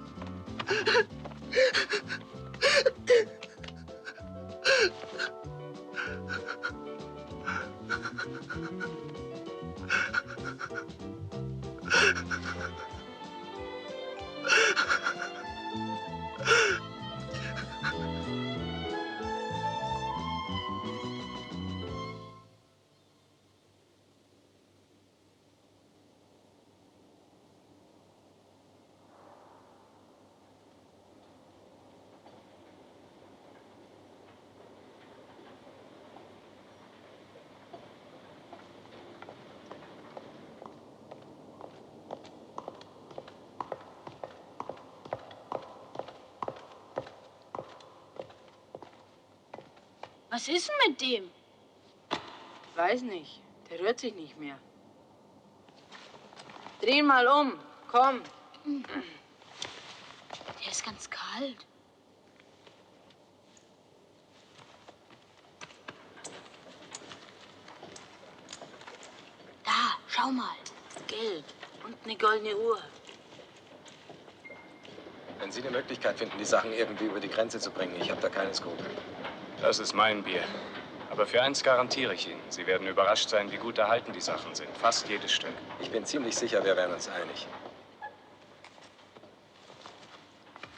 Was ist denn mit dem? Weiß nicht. Der rührt sich nicht mehr. Dreh ihn mal um. Komm. Der ist ganz kalt. Da, schau mal. Geld und eine goldene Uhr. Wenn Sie eine Möglichkeit finden, die Sachen irgendwie über die Grenze zu bringen, ich habe da keine Skrupel. Das ist mein Bier. Aber für eins garantiere ich Ihnen, Sie werden überrascht sein, wie gut erhalten die Sachen sind. Fast jedes Stück. Ich bin ziemlich sicher, wir werden uns einig.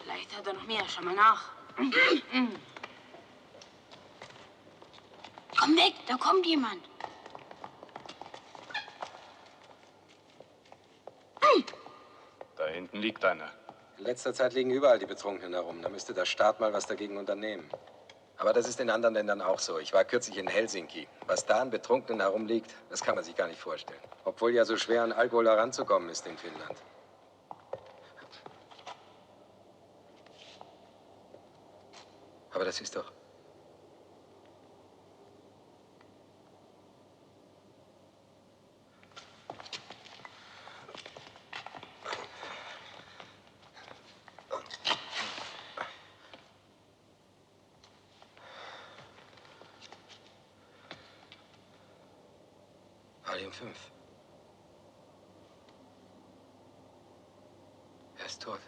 Vielleicht hat er noch mehr. Schau mal nach. Komm weg, da kommt jemand. Da hinten liegt einer. In letzter Zeit liegen überall die Betrunkenen herum. Da müsste der Staat mal was dagegen unternehmen. Aber das ist in anderen Ländern auch so. Ich war kürzlich in Helsinki. Was da an Betrunkenen herumliegt, das kann man sich gar nicht vorstellen. Obwohl ja so schwer an Alkohol heranzukommen ist in Finnland. Aber das ist doch... Valium 5. Er ist tot.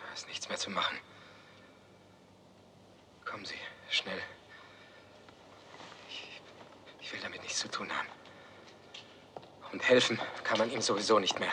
Da ist nichts mehr zu machen. Kommen Sie, schnell. Ich will damit nichts zu tun haben. Und helfen kann man ihm sowieso nicht mehr.